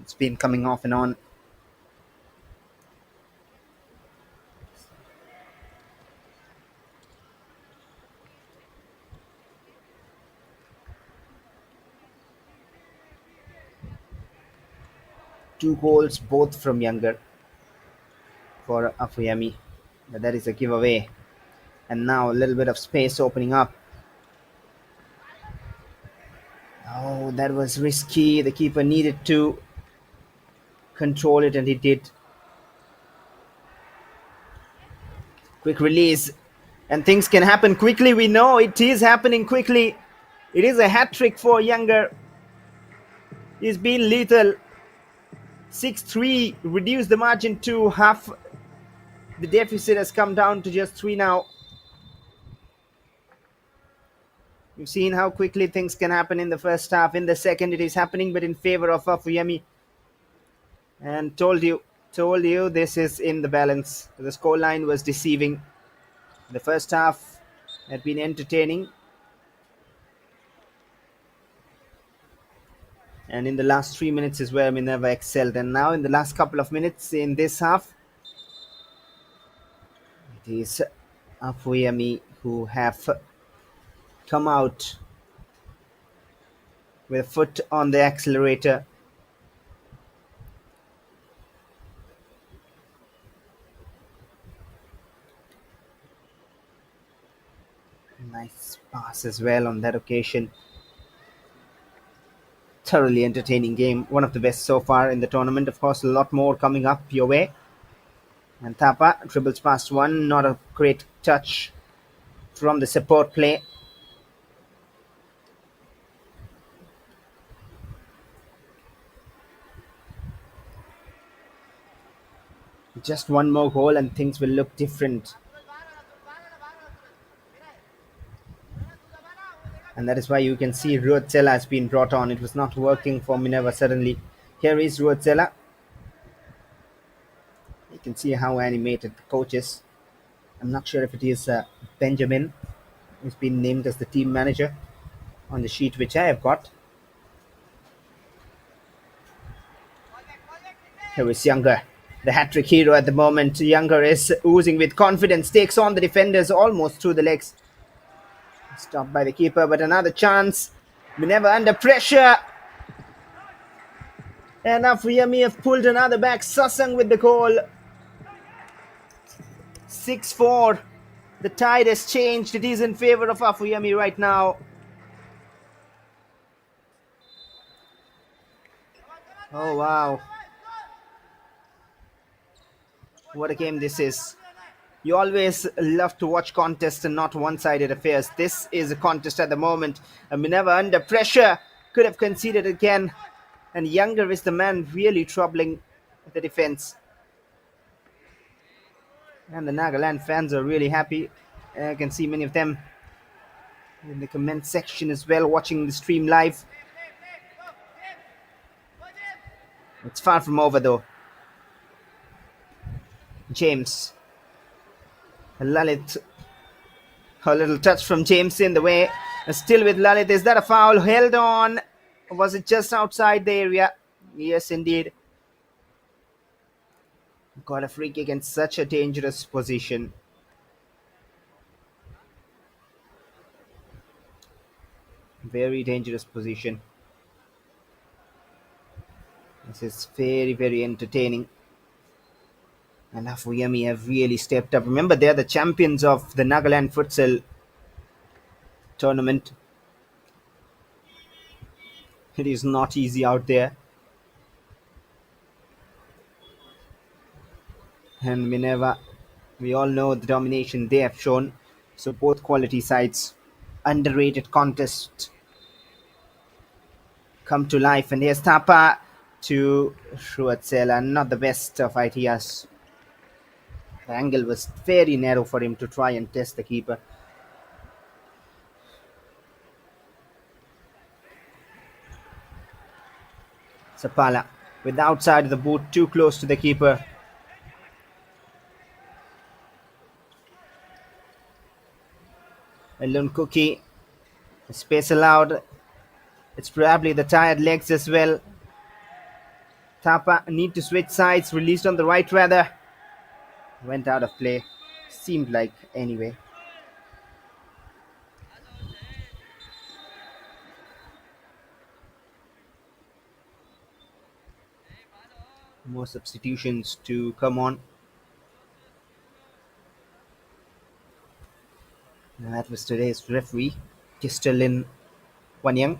Speaker 1: It's been coming off and on. Two goals, both from Younger for APHUYEMI. But that is a giveaway. And now a little bit of space opening up. Oh, that was risky. The keeper needed to control it, and he did. Quick release. And things can happen quickly. We know it is happening quickly. It is a hat trick for Younger. He's been lethal. 6-3, reduced the margin to half. The deficit has come down to just 3 now. You've seen how quickly things can happen in the first half. In the second, it is happening, but in favor of APHUYEMI. And told you, this is in the balance. The scoreline was deceiving. The first half had been entertaining. And in the last 3 minutes is where Minerva excelled. And now in the last couple of minutes in this half, it is APHUYEMI who have come out with a foot on the accelerator. Nice pass as well on that occasion. Thoroughly entertaining game. One of the best so far in the tournament. Of course, a lot more coming up your way. And Thapa dribbles past one. Not a great touch from the support play. Just one more goal and things will look different. And that is why you can see Ruotsela has been brought on. It was not working for Minerva suddenly. Here is Ruotsela. You can see how animated the coach is. I'm not sure if it is Benjamin who's been named as the team manager on the sheet which I have got. Here is Younger, the hat-trick hero at the moment. Younger is oozing with confidence, takes on the defenders almost through the legs. Stopped by the keeper, but another chance. Minerva under pressure. And APHUYEMI have pulled another back. Sasang with the goal. 6-4. The tide has changed. It is in favor of APHUYEMI right now. Oh, wow. What a game this is. You always love to watch contests and not one-sided affairs. This is a contest at the moment. Minerva under pressure. Could have conceded again. And Younger is the man really troubling the defense. And the Nagaland fans are really happy. I can see many of them in the comment section as well, watching the stream live. It's far from over though. James. Lalit. A little touch from James in the way. Still with Lalit. Is that a foul? Held on. Or was it just outside the area? Yes, indeed. Got a free kick in such a dangerous position. Very dangerous position. This is very, very entertaining. And APHUYEMI have really stepped up. Remember, they're the champions of the Nagaland Futsal tournament. It is not easy out there. And Minerva, we all know the domination they have shown. So both quality sides, underrated contest come to life. And here's Thapa to Ruotsela. Not the best of ideas. The angle was very narrow for him to try and test the keeper. Sapala with the outside of the boot too close to the keeper. A lone cookie. Space allowed. It's probably the tired legs as well. Tapa need to switch sides. Released on the right rather. Went out of play. Seemed like anyway. More substitutions to come on. And that was today's referee, Kistelin Wanyang.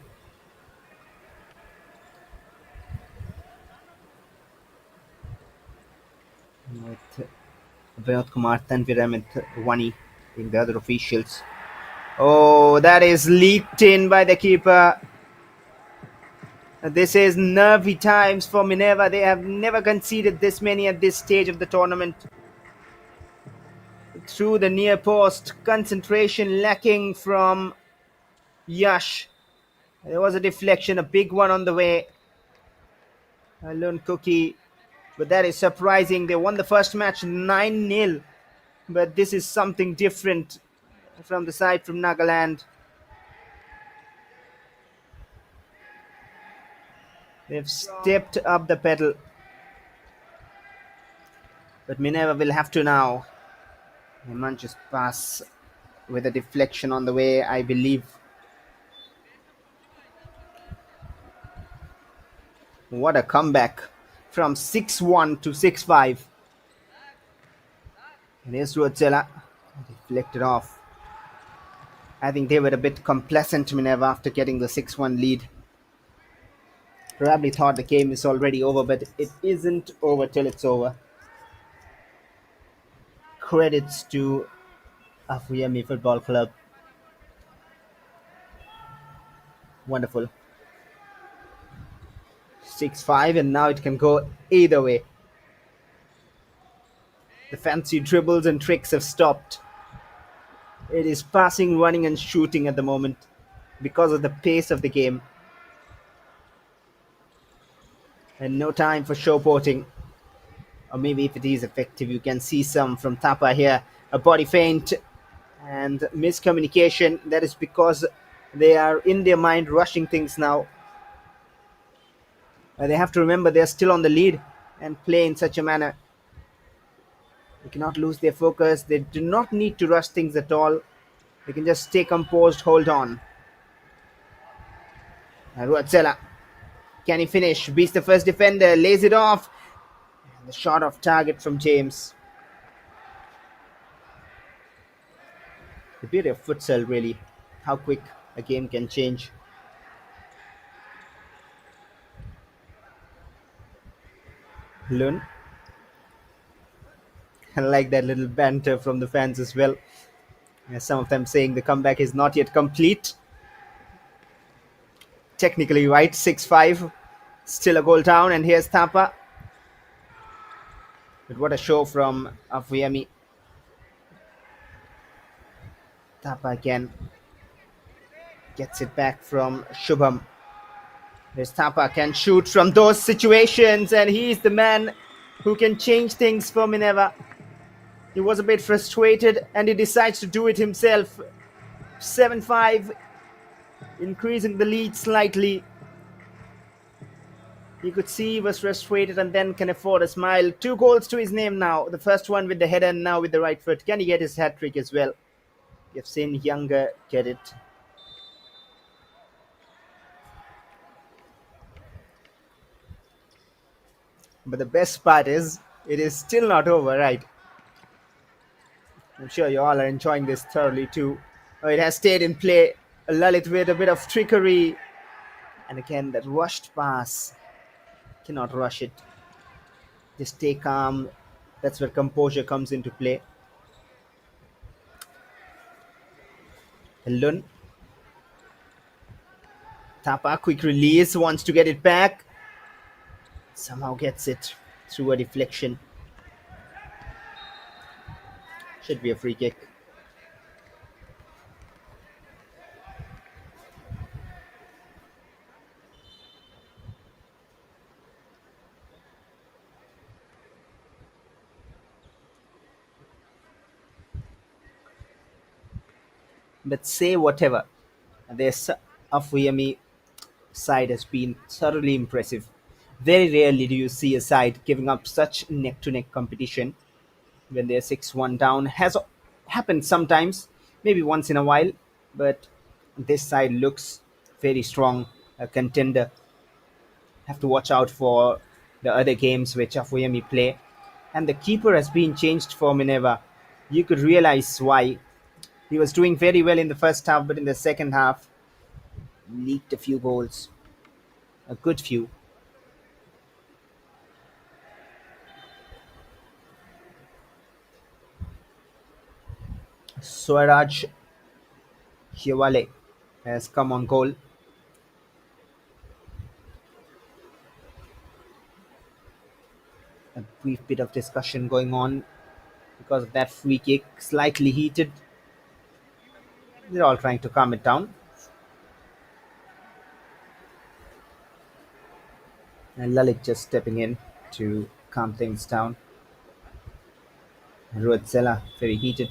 Speaker 1: With Vinod Kumar Tanviram and Wani being the other officials. Oh, that is leaked in by the keeper. This is nervy times for Minerva. They have never conceded this many at this stage of the tournament. Through the near post, concentration lacking from Yash. There was a deflection, a big one on the way. A lone cookie. But that is surprising. They won the first match 9-0. But this is something different from the side from Nagaland. They've stepped up the pedal. But Minerva will have to now. Manchus pass with a deflection on the way, I believe. What a comeback from 6-1 to 6-5. And here's Ruotsela. Deflected off. I think they were a bit complacent, Minerva, after getting the 6-1 lead. Probably thought the game is already over, but it isn't over till it's over. Credits to APHUYEMI Football Club. Wonderful. 6-5, and now it can go either way. The fancy dribbles and tricks have stopped. It is passing, running, and shooting at the moment because of the pace of the game. And no time for showboating. Or maybe if it is effective, you can see some from Tapa here. A body feint and miscommunication. That is because they are in their mind rushing things now. They have to remember they're still on the lead and play in such a manner. They cannot lose their focus. They do not need to rush things at all. They can just stay composed, hold on. Ruotsela. Can he finish? Beats the first defender, lays it off. And the shot off target from James. The beauty of futsal, really. How quick a game can change. Lun. I like that little banter from the fans as well. Some of them saying the comeback is not yet complete. Technically right, 6-5. Still a goal down, and here's Tapa. But what a show from APHUYEMI. Tapa again. Gets it back from Shubham. There's Tapa, can shoot from those situations, and he's the man who can change things for Minerva. He was a bit frustrated, and he decides to do it himself. 7-5, increasing the lead slightly. You could see he was frustrated and then can afford a smile. 2 goals to his name now. The first one with the header and now with the right foot. Can he get his hat-trick as well? You've seen Younger get it. But the best part is, it is still not over, right? I'm sure you all are enjoying this thoroughly too. Oh, it has stayed in play. Lalit with a bit of trickery. And again, that rushed pass. Cannot rush it. Just stay calm. That's where composure comes into play. Lun. Tapa, quick release, wants to get it back. Somehow gets it through a deflection. Should be a free kick. But say whatever, this Afuyemi side has been thoroughly impressive. Very rarely do you see a side giving up such neck to neck competition when they're 6-1 down. Has happened sometimes, maybe once in a while, but this side looks very strong, a contender. Have to watch out for the other games which Afuyemi play. And the keeper has been changed for Minerva. You could realize why. He was doing very well in the first half, but in the second half, leaked a few goals, a good few. Swaraj Hiwale has come on goal. A brief bit of discussion going on because of that free kick, slightly heated. They're all trying to calm it down. And Lalit just stepping in to calm things down. Ruatsela, very heated.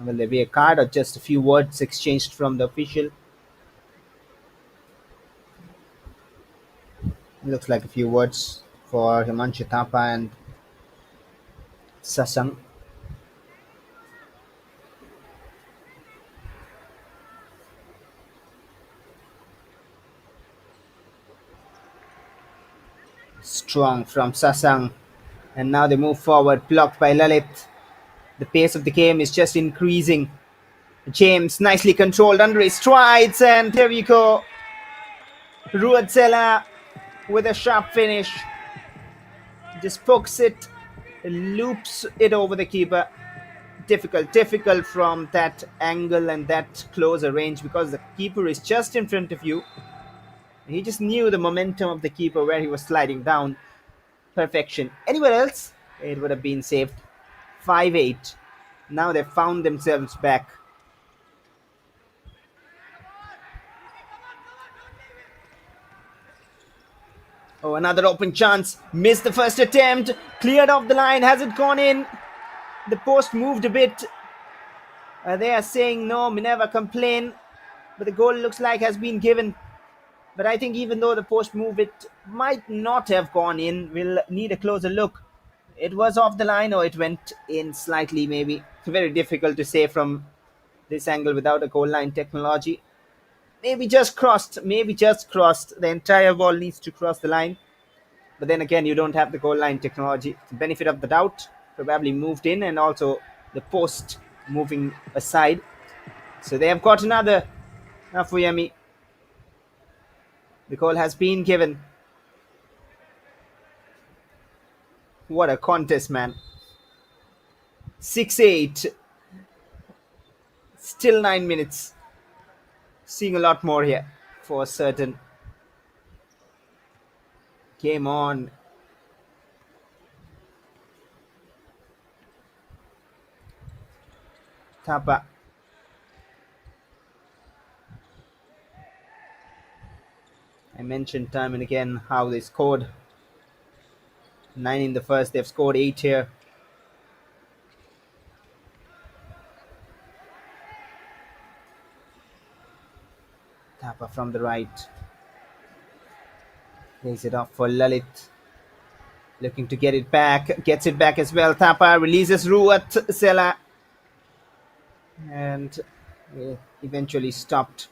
Speaker 1: Will there be a card or just a few words exchanged from the official? Looks like a few words for Himanshu Thapa and Sasang. Strong from Sasang. And now they move forward, blocked by Lalit. The pace of the game is just increasing. James nicely controlled under his strides, and here we go. Ruatsela with a sharp finish. Just pokes it, loops it over the keeper. Difficult from that angle and that closer range because the keeper is just in front of you. He just knew the momentum of the keeper where he was sliding down. Perfection. Anywhere else, it would have been saved. 5-8. Now they've found themselves back. Oh, another open chance. Missed the first attempt. Cleared off the line. Has it gone in? The post moved a bit. They are saying no, Minerva complain. But the goal looks like has been given. But I think even though the post move, it might not have gone in. We'll need a closer look. It was off the line or it went in slightly maybe. It's very difficult to say from this angle without a goal line technology. Maybe just crossed. Maybe just crossed. The entire ball needs to cross the line. But then again, you don't have the goal line technology. The benefit of the doubt probably moved in and also the post moving aside. So they have got another Afuyemi. The goal has been given. What a contest, man. 6-8. Still 9 minutes. Seeing a lot more here for certain. Game on. Tapa. I mentioned time and again how they scored 9 in the first. They've scored 8 here. Tapa from the right. Plays it off for Lalit. Looking to get it back. Gets it back as well. Tapa releases Ruat Sela. And eventually stopped.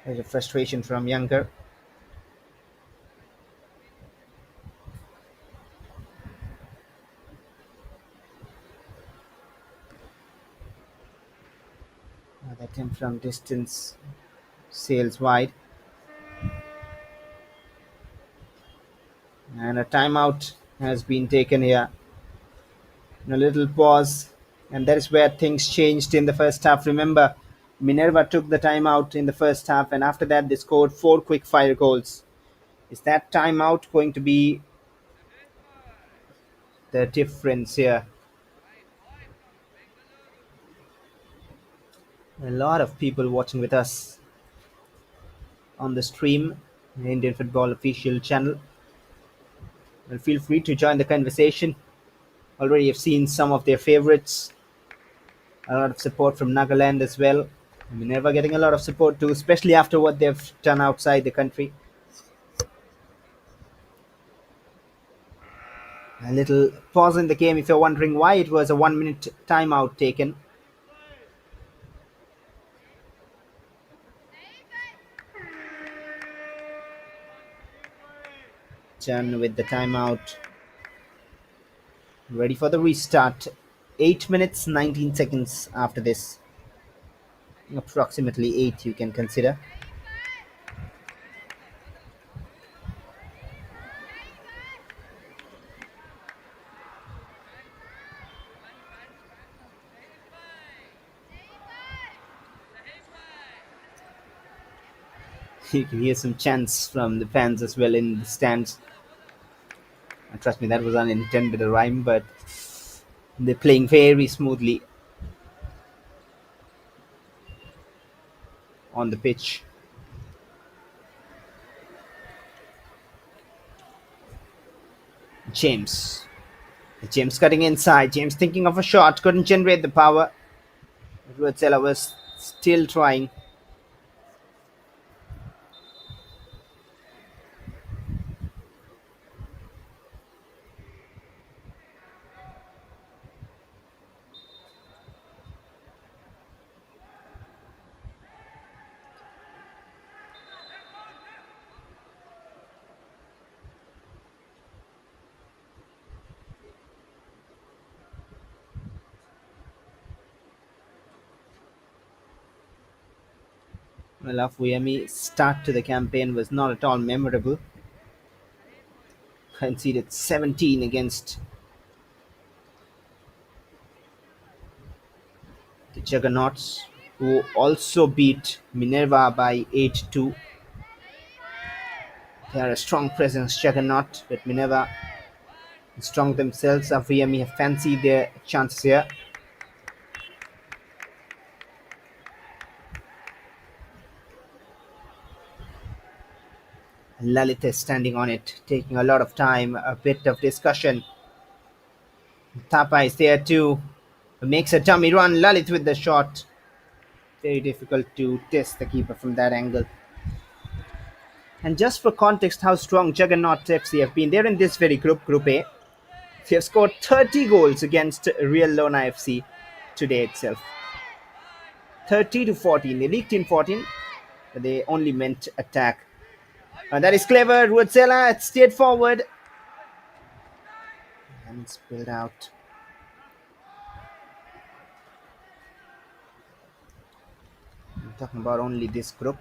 Speaker 1: There's a frustration from Younger. That him from distance sails wide. And a timeout has been taken here. And a little pause. And that is where things changed in the first half. Remember, Minerva took the timeout in the first half, and after that, they scored 4 quick fire goals. Is that timeout going to be the difference here? A lot of people watching with us on the stream. the Indian Football official channel. Well, feel free to join the conversation. Already have seen some of their favorites. A lot of support from Nagaland as well. Minerva getting a lot of support too, especially after what they've done outside the country. A little pause in the game if you're wondering why it was a 1 minute timeout taken. Done with the timeout. Ready for the restart. 8 minutes 19 seconds after this. Approximately 8 you can consider. You can hear some chants from the fans as well in the stands. And trust me, that was unintended a rhyme, but they're playing very smoothly on the pitch. James. James cutting inside. James thinking of a shot. Couldn't generate the power. Ruotsela was still trying. Well, APHUYEMI start to the campaign was not at all memorable. Conceded 17 against the Juggernauts, who also beat Minerva by 8-2. They are a strong presence, Juggernaut, but Minerva strong themselves. APHUYEMI have fancied their chances here. Lalit is standing on it, taking a lot of time, a bit of discussion. Thapa is there too. Makes a dummy run. Lalit with the shot. Very difficult to test the keeper from that angle. And just for context, how strong Juggernaut FC have been, they're in this very group, Group A. They have scored 30 goals against Real Lona FC today itself. 30 to 14. They leaked in 14, but they only meant attack. That is clever. Ruotsela, it's stayed forward. And spilled out. I'm talking about only this group.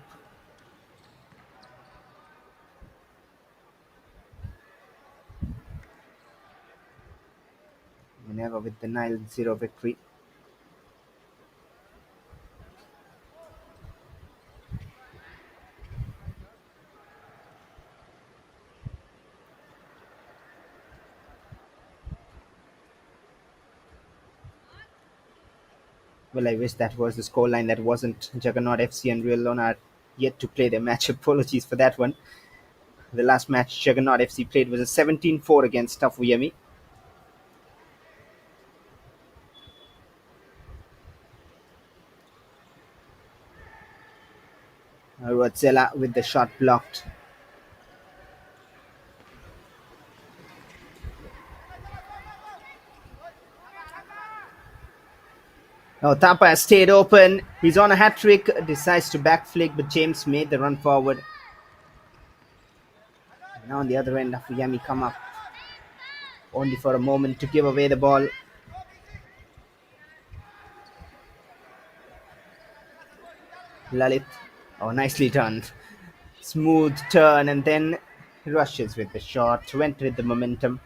Speaker 1: Minerva with the 9-0 victory. Well, I wish that was the scoreline. That wasn't. Juggernaut FC and Real Lona are yet to play their match. Apologies for that one. The last match Juggernaut FC played was a 17-4 against APHUYEMI. Ruotsela with the shot blocked. Oh, Thapa has stayed open. He's on a hat trick. Decides to back flick, but James made the run forward. Now on the other end, APHUYEMI come up only for a moment to give away the ball. Lalit. Oh, nicely done. Smooth turn and then rushes with the shot. Went with the momentum.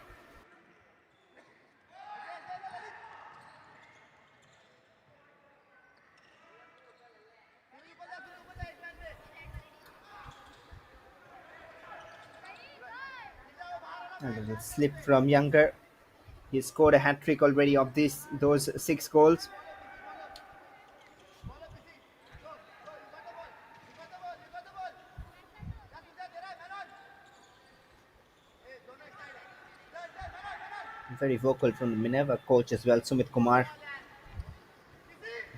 Speaker 1: And a little slip from Younger. He scored a hat trick already of those 6 goals. Very vocal from the Minerva coach as well, Sumit Kumar.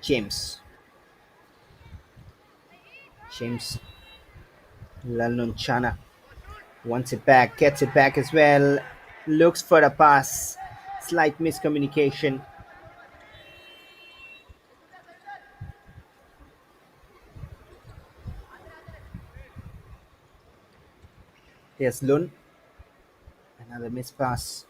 Speaker 1: James. James Lalnunchana wants it back, gets it back as well. Looks for a pass. Slight miscommunication. There's Lun. Another missed pass.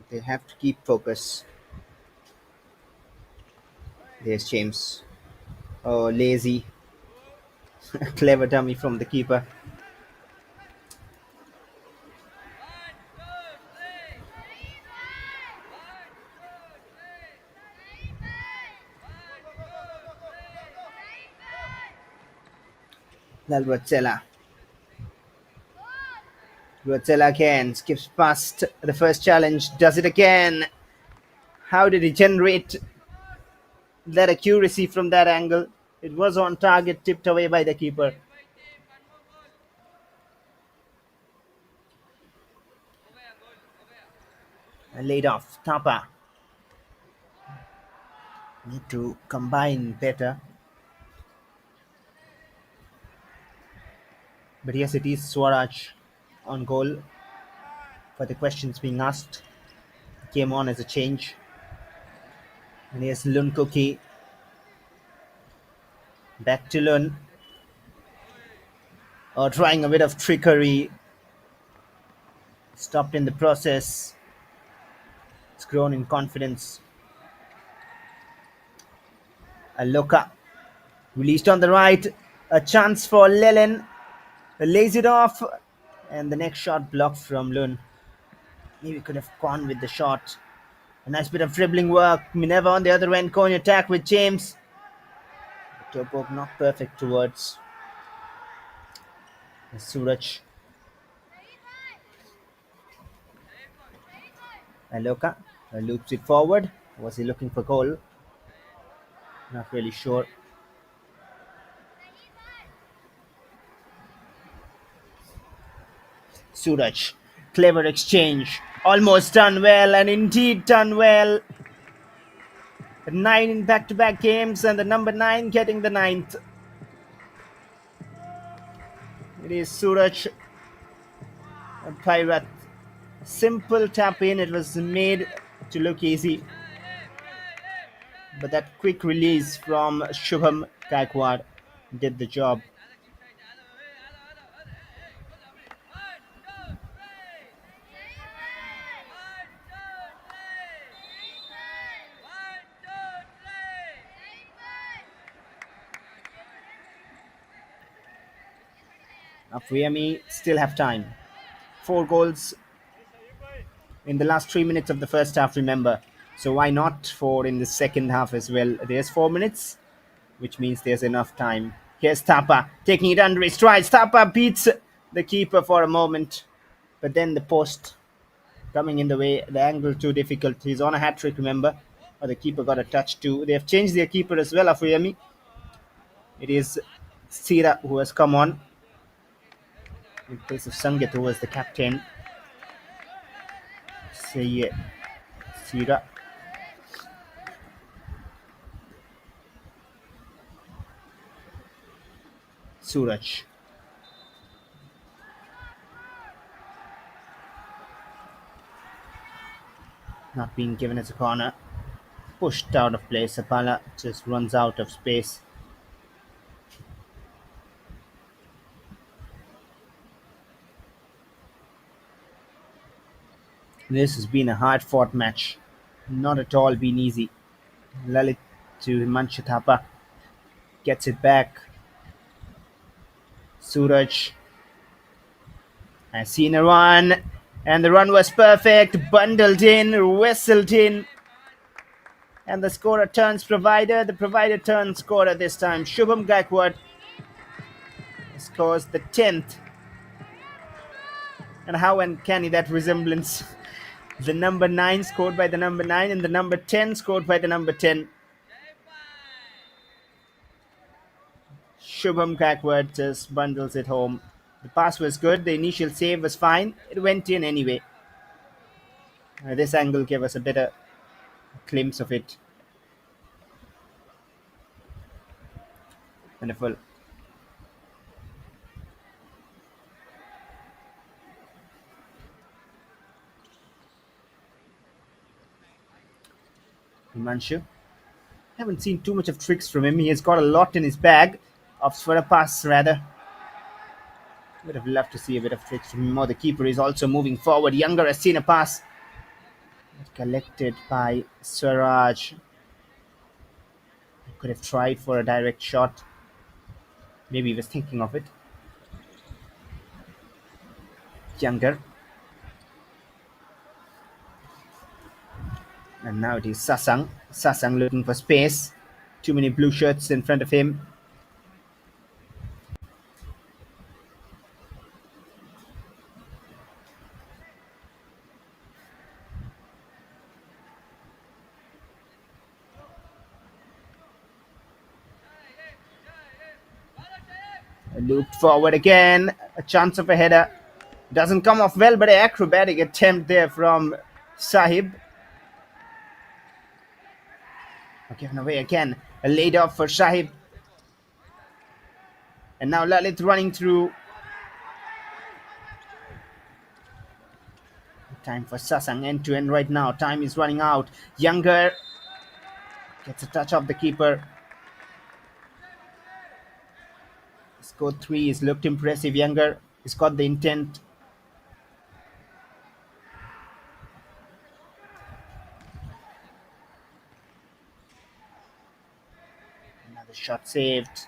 Speaker 1: They have to keep focus. There's James. Oh, lazy. Clever dummy from the keeper. Lalruatsela. Ruatsela again. Skips past the first challenge. Does it again. How did he generate that accuracy from that angle? It was on target, tipped away by the keeper. And laid off. Tapa. Need to combine better. But yes, it is Swaraj on goal for the questions being asked. Came on as a change. And here's Lun Cookie. Back to Lun. Oh, trying a bit of trickery. Stopped in the process. It's grown in confidence. Aloka. Released on the right. A chance for Lelen. Lays it off. And the next shot blocked from Lun. Maybe could have gone with the shot. A nice bit of dribbling work. Minerva on the other end, going attack with James. The toe poke not perfect towards Suraj. Aloka loops it forward. Was he looking for goal? Not really sure. Suraj. Clever exchange. Almost done well, and indeed done well. 9 in back-to-back games, and the number 9 getting the 9th. It is Suraj Pairat. Simple tap in. It was made to look easy. But that quick release from Shubham Gaikwad did the job. APHUYEMI still have time. 4 goals in the last 3 minutes of the first half, remember. So why not 4 in the second half as well? There's 4 minutes, which means there's enough time. Here's Thapa taking it under his stride. Thapa beats the keeper for a moment, but then the post coming in the way, the angle too difficult. He's on a hat trick, remember. But the keeper got a touch too. They have changed their keeper as well, APHUYEMI. It is Sira who has come on in place of Sangat, who was the captain. Sira. Suraj. Not being given as a corner. Pushed out of play. Sapala just runs out of space. This has been a hard-fought match. Not at all been easy. Lalit to Himanshu Thapa. Gets it back. Suraj has seen a run. And the run was perfect. Bundled in. Whistled in. And the scorer turns provider. The provider turns scorer this time. Shubham Gaikwad scores the 10th. And how uncanny that resemblance. The number 9 scored by the number 9 and the number 10 scored by the number 10. Shubham Gaikwad just bundles it home. The pass was good. The initial save was fine. It went in anyway. This angle gave us a better glimpse of it. Wonderful. Himanshu. Haven't seen too much of tricks from him. He has got a lot in his bag. Opts for a pass, rather. Would have loved to see a bit of tricks from him. Or the keeper is also moving forward. Younger has seen a pass. Collected by Swaraj. Could have tried for a direct shot. Maybe he was thinking of it. Younger. And now it is Sasang. Sasang looking for space. Too many blue shirts in front of him. Looped forward again. A chance of a header. Doesn't come off well, but an acrobatic attempt there from Sahib. Given away again. A laid off for Sahib. And now Lalit running through. Time for Sasang end to end right now. Time is running out. Younger gets a touch off the keeper. Score 3 has looked impressive. Younger has got the intent. Another shot saved.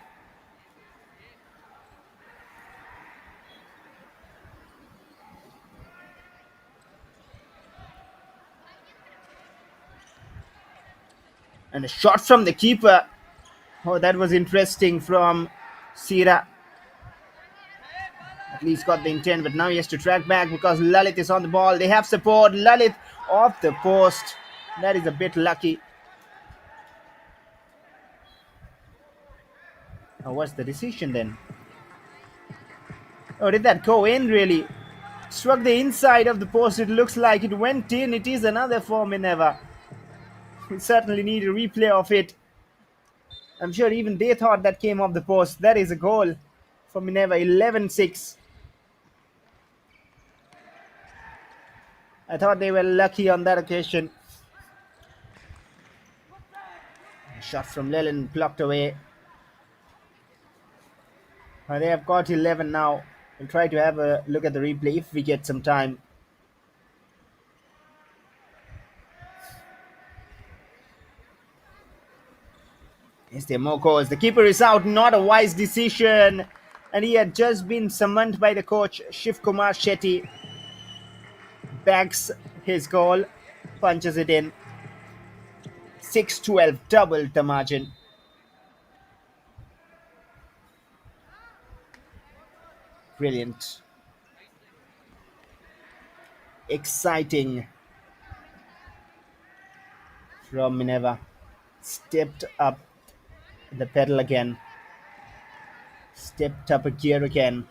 Speaker 1: And a shot from the keeper. Oh, that was interesting from Sira. At least got the intent, but now he has to track back because Lalit is on the ball. They have support. Lalit off the post. That is a bit lucky. Oh, what's the decision then? Oh, did that go in really? Struck the inside of the post. It looks like it went in. It is another for Minerva. We certainly need a replay of it. I'm sure even they thought that came off the post. That is a goal for Minerva. 11-6. I thought they were lucky on that occasion. Shot from Leland blocked away. They have got 11 now. We'll try to have a look at the replay if we get some time. Is there more goals? The keeper is out. Not a wise decision. And he had just been summoned by the coach, Shiv Kumar Shetty. Bags his goal. Punches it in. 6-12. Doubled the margin. Brilliant. Exciting from Minerva. Stepped up the pedal again. Stepped up a gear again.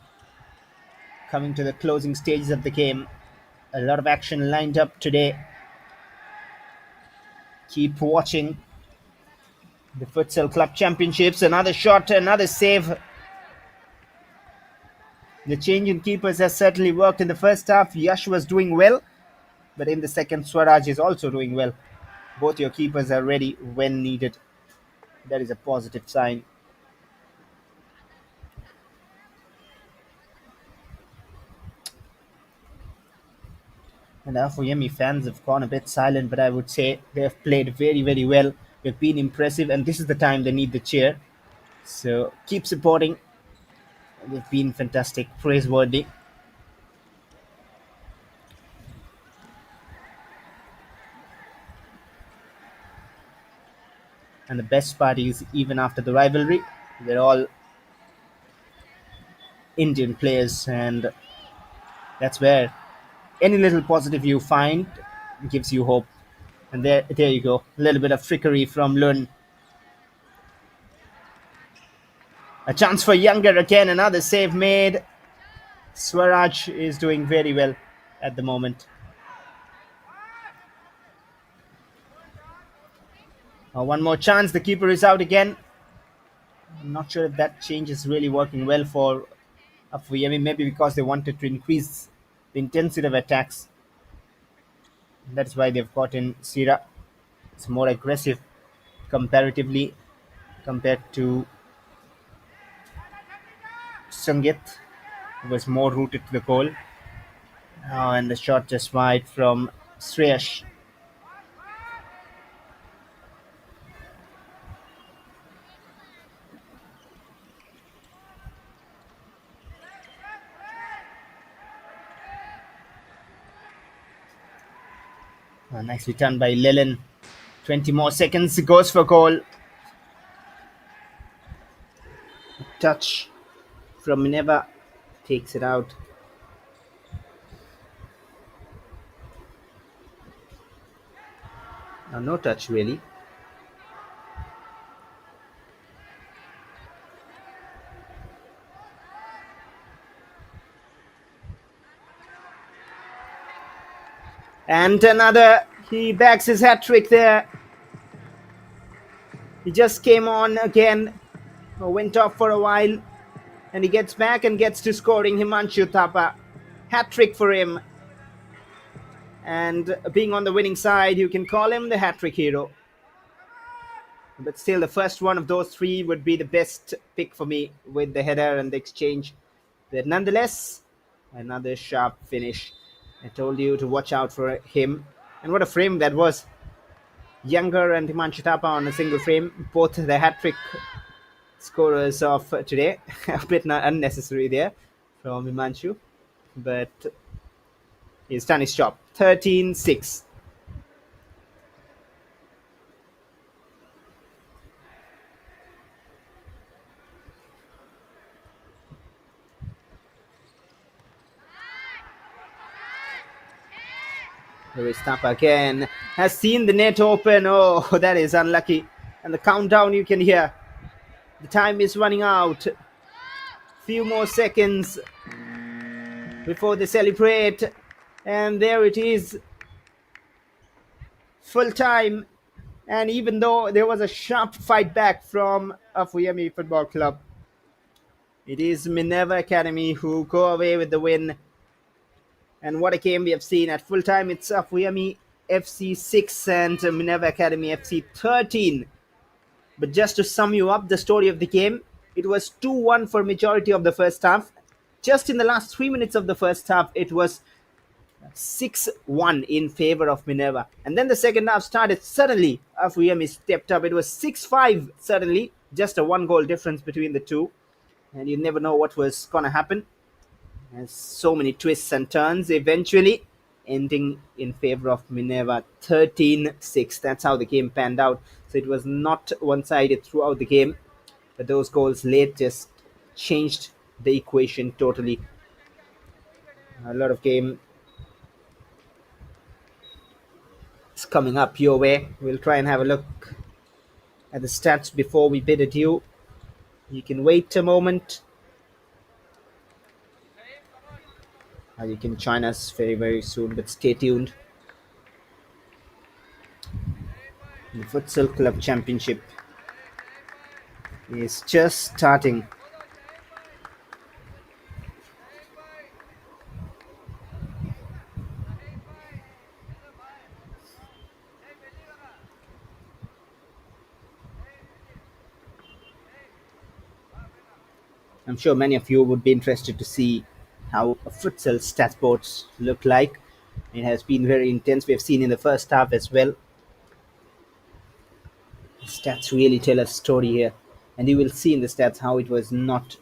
Speaker 1: Coming to the closing stages of the game. A lot of action lined up today. Keep watching the Futsal Club Championships. Another shot, another save. The change in keepers has certainly worked in the first half. Yash was doing well, but in the second, Swaraj is also doing well. Both your keepers are ready when needed. That is a positive sign. And the APHUYEMI fans have gone a bit silent, but I would say they have played very, very well. They've been impressive, and this is the time they need the cheer. So keep supporting. They've been fantastic, praiseworthy. And the best part is, even after the rivalry, they're all Indian players, and that's where any little positive you find gives you hope. And there you go. A little bit of trickery from Lund. A chance for Younger again, another save made. Swaraj is doing very well at the moment. One more chance, the keeper is out again. I'm not sure if that change is really working well for APHUYEMI, maybe because they wanted to increase the intensity of attacks. That's why they've got in Sira. It's more aggressive comparatively compared to Sungit, who was more rooted to the goal. And the shot just wide from Sreyash. Nicely done by Lilin. 20 more seconds, goes for goal. Touch from Minerva takes it out. No touch really. And another, he bags his hat trick there. He just came on again, went off for a while, and he gets back and gets to scoring. Himanshu Thapa, hat trick for him. And being on the winning side, you can call him the hat trick hero. But still, the first one of those three would be the best pick for me with the header and the exchange. But nonetheless, another sharp finish. I told you to watch out for him. And what a frame that was. Younger and Himanshu Thapa on a single frame, both the hat trick scorers of today. A bit unnecessary there from Himanshu, but he's done his job. 13-6. Here is Thapa again. Has seen the net open. Oh, that is unlucky. And the countdown you can hear. The time is running out. Few more seconds before they celebrate. And there it is. Full time. And even though there was a sharp fight back from APHUYEMI Football Club, it is Minerva Academy who go away with the win. And what a game we have seen. At full time, it's APHUYEMI FC 6 and Minerva Academy FC 13. But just to sum you up the story of the game, it was 2-1 for majority of the first half. Just in the last 3 minutes of the first half, it was 6-1 in favor of Minerva. And then the second half started. Suddenly, APHUYEMI stepped up. It was 6-5 suddenly. Just a one-goal difference between the two. And you never know what was going to happen. There's so many twists and turns, eventually ending in favor of Minerva. 13-6. That's how the game panned out. So it was not one-sided throughout the game, but those goals late just changed the equation totally. A lot of game is coming up your way. We'll try and have a look at the stats before we bid adieu. You can wait a moment. You can join us very, very soon, but stay tuned. The Futsal Club Championship is just starting. I'm sure many of you would be interested to see how a futsal stats boards look like. It has been very intense. We have seen in the first half as well. Stats really tell a story here, and you will see in the stats how it was not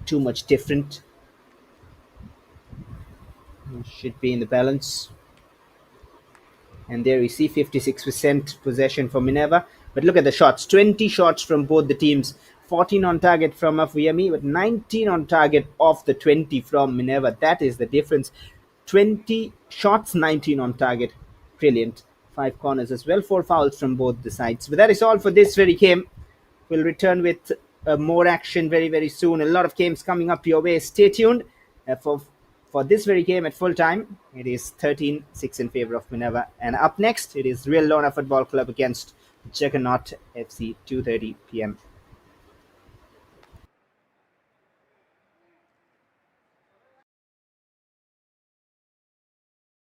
Speaker 1: too much different. It should be in the balance. And there we see 56% possession for Minerva. But look at the shots. 20 shots from both the teams. 14 on target from APHUYEMI, but 19 on target of the 20 from Minerva. That is the difference. 20 shots, 19 on target. Brilliant. 5 corners as well. 4 fouls from both the sides. But that is all for this very game. We'll return with more action very, very soon. A lot of games coming up your way. Stay tuned for this very game at full time. It is 13-6 in favor of Minerva. And up next, it is Real Lona Football Club against Juggernaut FC, 2:30 p.m.